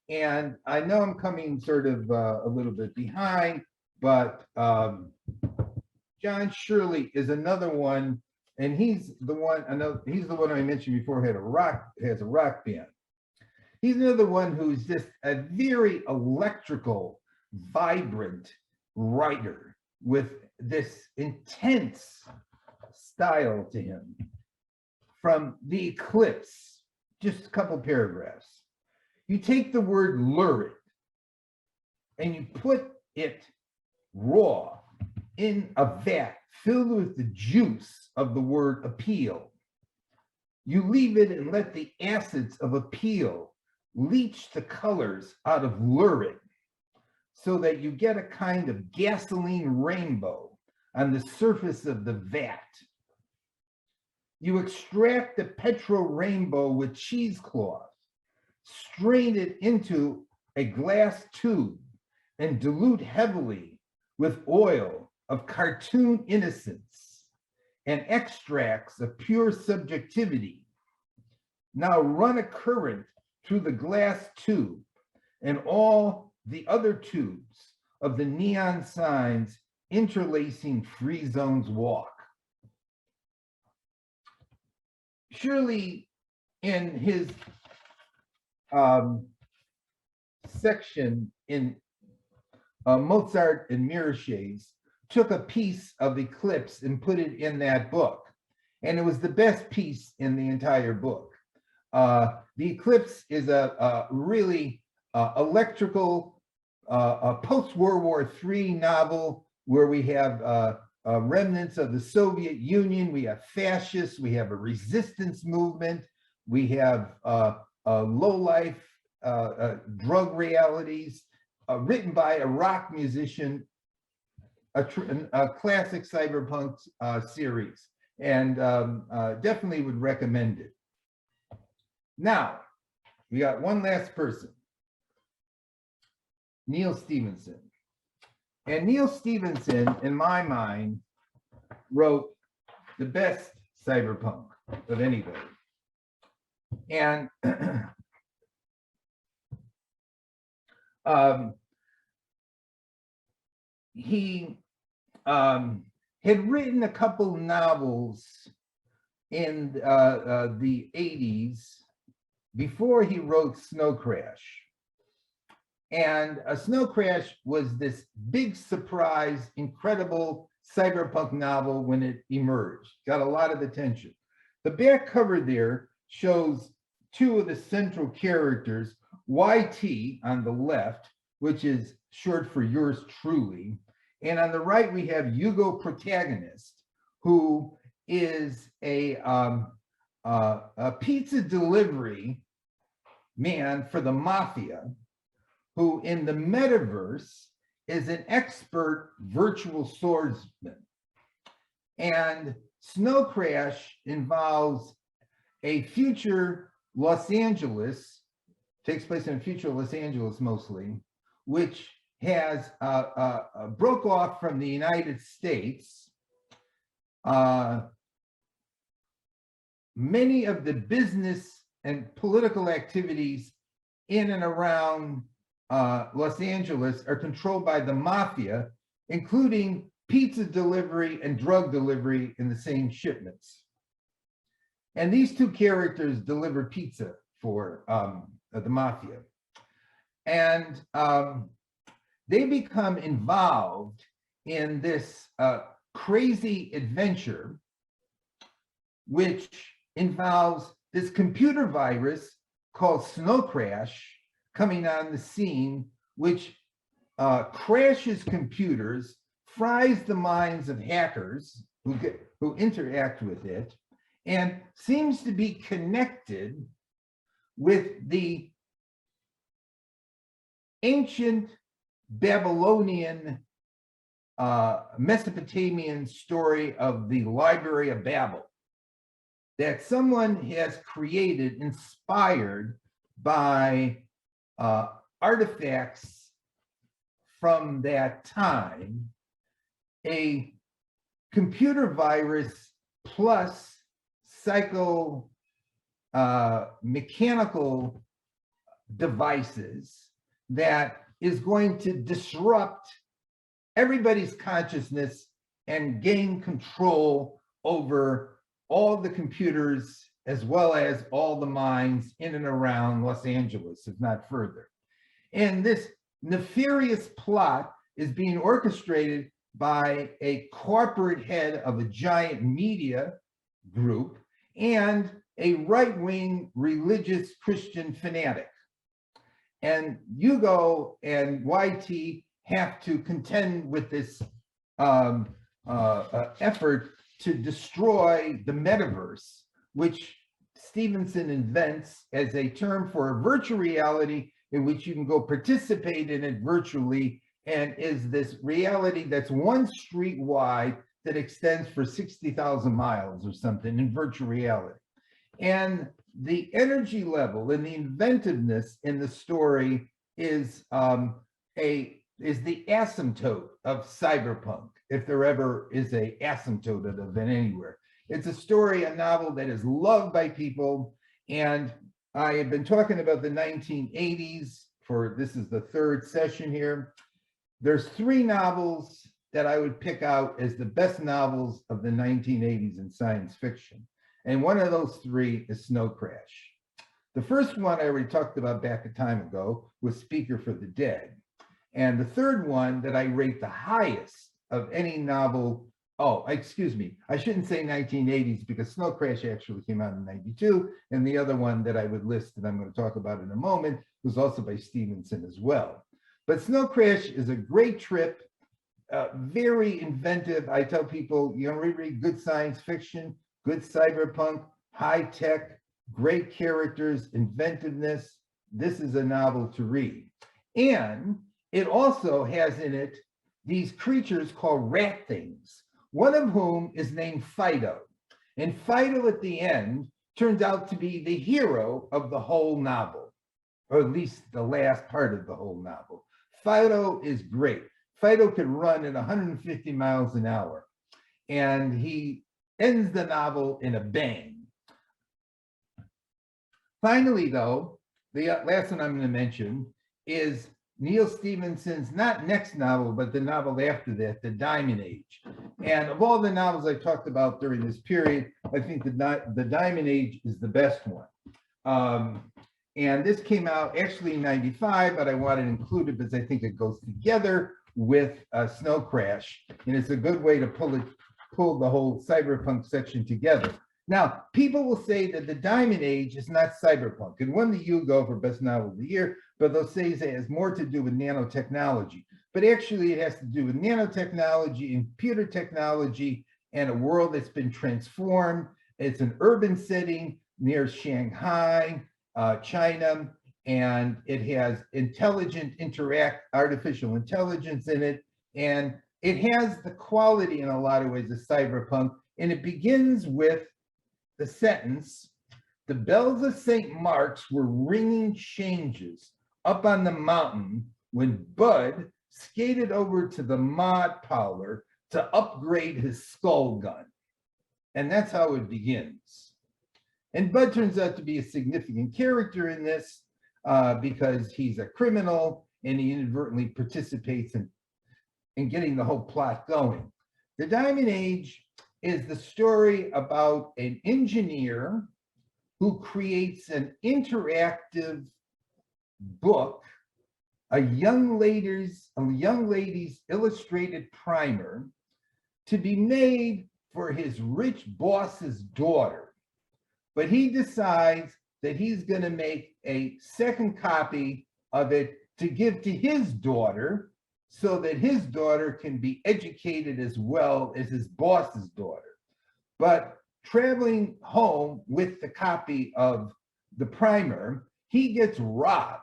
And I know I'm coming sort of a little bit behind, but John Shirley is another one. And he's the one I mentioned before has a rock band. He's another one who's just a very electrical, vibrant writer with this intense style to him. From The Eclipse, just a couple paragraphs. You take the word lurid and you put it raw in a vat filled with the juice of the word appeal. You leave it and let the acids of appeal leach the colors out of lurid, so that you get a kind of gasoline rainbow on the surface of the vat. You extract the petro rainbow with cheesecloth, strain it into a glass tube, and dilute heavily with oil of cartoon innocence and extracts of pure subjectivity. Now run a current through the glass tube and all the other tubes of the neon signs interlacing free zones walk. Surely in his section in Mozart and Mirachés took a piece of Eclipse and put it in that book. And it was the best piece in the entire book. The Eclipse is a really electrical post-World War III novel where we have remnants of the Soviet Union, we have fascists, we have a resistance movement, we have low-life drug realities, written by a rock musician, a classic cyberpunk series, and definitely would recommend it. Now, we got one last person, Neal Stephenson. And Neal Stephenson, in my mind, wrote the best cyberpunk of anybody. And he had written a couple novels in the 80s before he wrote Snow Crash. And Snow Crash was this big surprise, incredible cyberpunk novel when it emerged, got a lot of attention. The back cover there shows two of the central characters, YT on the left, which is short for yours truly. And on the right, we have Hugo Protagonist, who is a pizza delivery man for the mafia, who in the metaverse is an expert virtual swordsman. And Snow Crash involves a future Los Angeles, takes place in future Los Angeles mostly, which has broke off from the United States. Many of the business and political activities in and around Los Angeles are controlled by the mafia, including pizza delivery and drug delivery in the same shipments. And these two characters deliver pizza for the mafia. And they become involved in this crazy adventure, which involves this computer virus called Snow Crash coming on the scene, which crashes computers, fries the minds of hackers who interact with it, and seems to be connected with the ancient Babylonian, Mesopotamian story of the Library of Babel, that someone has created, inspired by artifacts from that time, a computer virus plus mechanical devices that is going to disrupt everybody's consciousness and gain control over all the computers as well as all the minds in and around Los Angeles, if not further. And this nefarious plot is being orchestrated by a corporate head of a giant media group and a right-wing religious Christian fanatic. And Hugo and YT have to contend with this effort to destroy the metaverse, which Stevenson invents as a term for a virtual reality in which you can go participate in it virtually, and is this reality that's one street wide that extends for 60,000 miles or something in virtual reality. And the energy level and the inventiveness in the story is the asymptote of cyberpunk, if there ever is a asymptote of it anywhere. It's a story, a novel that is loved by people. And I have been talking about the 1980s for, this is the third session here. There's three novels that I would pick out as the best novels of the 1980s in science fiction. And one of those three is Snow Crash. The first one I already talked about back a time ago was Speaker for the Dead. And the third one that I rate the highest of any novel, oh, excuse me, I shouldn't say 1980s because Snow Crash actually came out in 92. And the other one that I would list that I'm going to talk about in a moment was also by Stevenson as well. But Snow Crash is a great trip, very inventive. I tell people, you know, read good science fiction, good cyberpunk, high tech, great characters, inventiveness. This is a novel to read. And it also has in it these creatures called rat things, one of whom is named Fido. And Fido at the end turns out to be the hero of the whole novel, or at least the last part of the whole novel. Fido is great. Fido could run at 150 miles an hour, and he ends the novel in a bang. Finally, though, the last one I'm going to mention is Neal Stephenson's, not next novel, but the novel after that, The Diamond Age. And of all the novels I talked about during this period, I think the Diamond Age is the best one. And this came out actually in 95, but I wanted to include it because I think it goes together with Snow Crash. And it's a good way to pull the whole cyberpunk section together. Now, people will say that The Diamond Age is not cyberpunk. It won the Hugo for Best Novel of the Year, but they'll say it has more to do with nanotechnology. But actually, it has to do with nanotechnology and computer technology and a world that's been transformed. It's an urban setting near Shanghai, China, and it has artificial intelligence in it. And it has the quality in a lot of ways of cyberpunk. And it begins with the sentence, "The bells of St. Mark's were ringing changes up on the mountain when Bud skated over to the mod parlor to upgrade his skull gun." And that's how it begins. And Bud turns out to be a significant character in this because he's a criminal and he inadvertently participates in getting the whole plot going. The Diamond Age is the story about an engineer who creates an interactive book, a young lady's illustrated primer to be made for his rich boss's daughter. But he decides that he's going to make a second copy of it to give to his daughter so that his daughter can be educated as well as his boss's daughter. But traveling home with the copy of the primer, he gets robbed.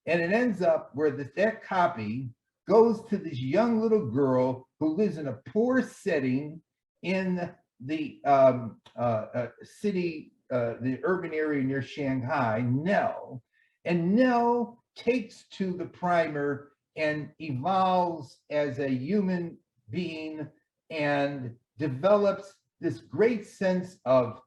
And it ends up where that copy goes to this young little girl who lives in a poor setting in the city, the urban area near Shanghai, Nell. And Nell takes to the primer and evolves as a human being and develops this great sense of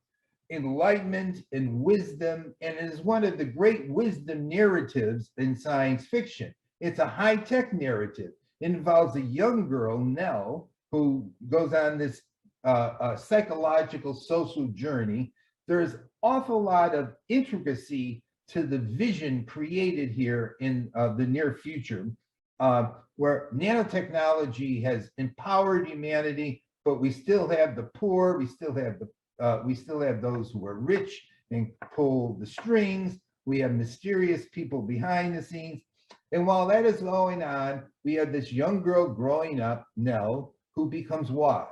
enlightenment and wisdom, and it is one of the great wisdom narratives in science fiction. It's a high-tech narrative. It involves a young girl, Nell, who goes on this psychological social journey. There's awful lot of intricacy to the vision created here in the near future, where nanotechnology has empowered humanity, but we still have the poor, we still have those who are rich and pull the strings. We have mysterious people behind the scenes. And while that is going on, we have this young girl growing up, Nell, who becomes wise.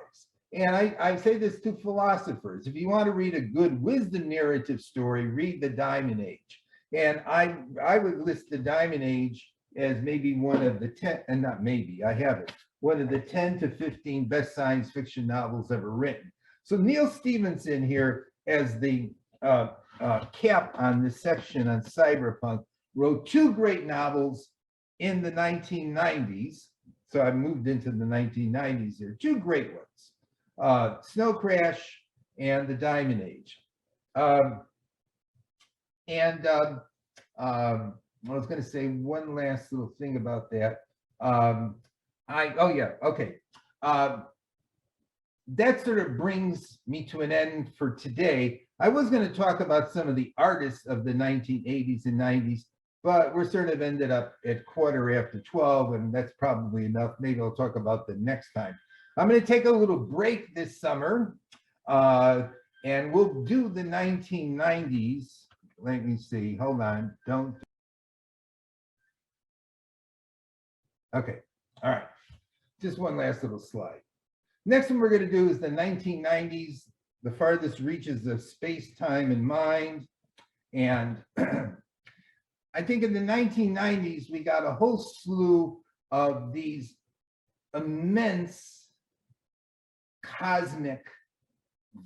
And I say this to philosophers. If you want to read a good wisdom narrative story, read The Diamond Age. And I would list The Diamond Age as maybe one of the 10, and not maybe, I have it, one of the 10 to 15 best science fiction novels ever written. So Neil Stephenson here, as the cap on this section on cyberpunk, wrote two great novels in the 1990s. So I moved into the 1990s here, two great ones, Snow Crash and The Diamond Age. I was going to say one last little thing about that. Oh yeah, okay. That sort of brings me to an end for today. I was going to talk about some of the artists of the 1980s and 90s, but we're sort of ended up at 12:15, and that's probably enough. Maybe I'll talk about the next time. I'm going to take a little break this summer, and we'll do the 1990s. Let me see. Hold on. Don't. Okay. All right. Just one last little slide. Next one we're going to do is the 1990s, the farthest reaches of space, time, and mind. And I think in the 1990s, we got a whole slew of these immense cosmic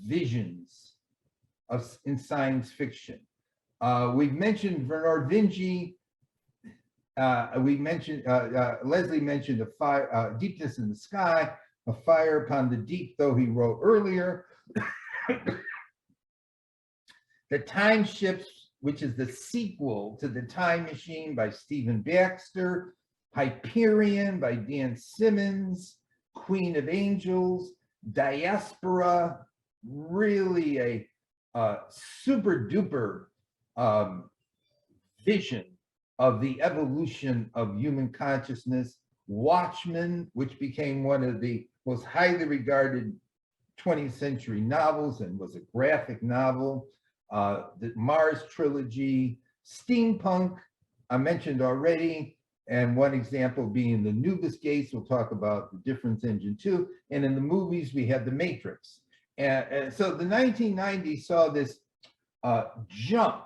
visions in science fiction. We've mentioned Bernard Vinci. We mentioned, Leslie mentioned a fire, deepness in the sky, a fire upon the deep, though he wrote earlier. The Time Ships, which is the sequel to The Time Machine by Stephen Baxter, Hyperion by Dan Simmons, Queen of Angels, Diaspora, really a super duper vision of the evolution of human consciousness. Watchmen, which became one of the most highly regarded 20th century novels and was a graphic novel. The Mars trilogy, steampunk, I mentioned already, and one example being the Nubis Gates. We'll talk about the Difference Engine too. And in the movies, we had The Matrix. And so the 1990s saw this jump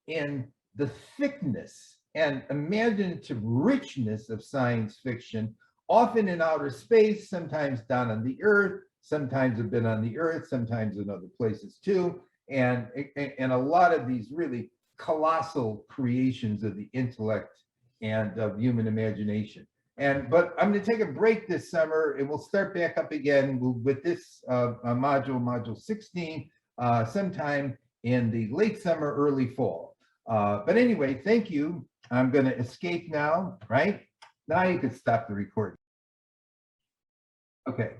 in the thickness and imaginative richness of science fiction, often in outer space, sometimes down on the Earth, sometimes a bit on the Earth, sometimes in other places too, and a lot of these really colossal creations of the intellect and of human imagination. But I'm going to take a break this summer, and we'll start back up again with this module 16, sometime in the late summer, early fall. But anyway, thank you. I'm going to escape now, right? Now you can stop the recording. Okay.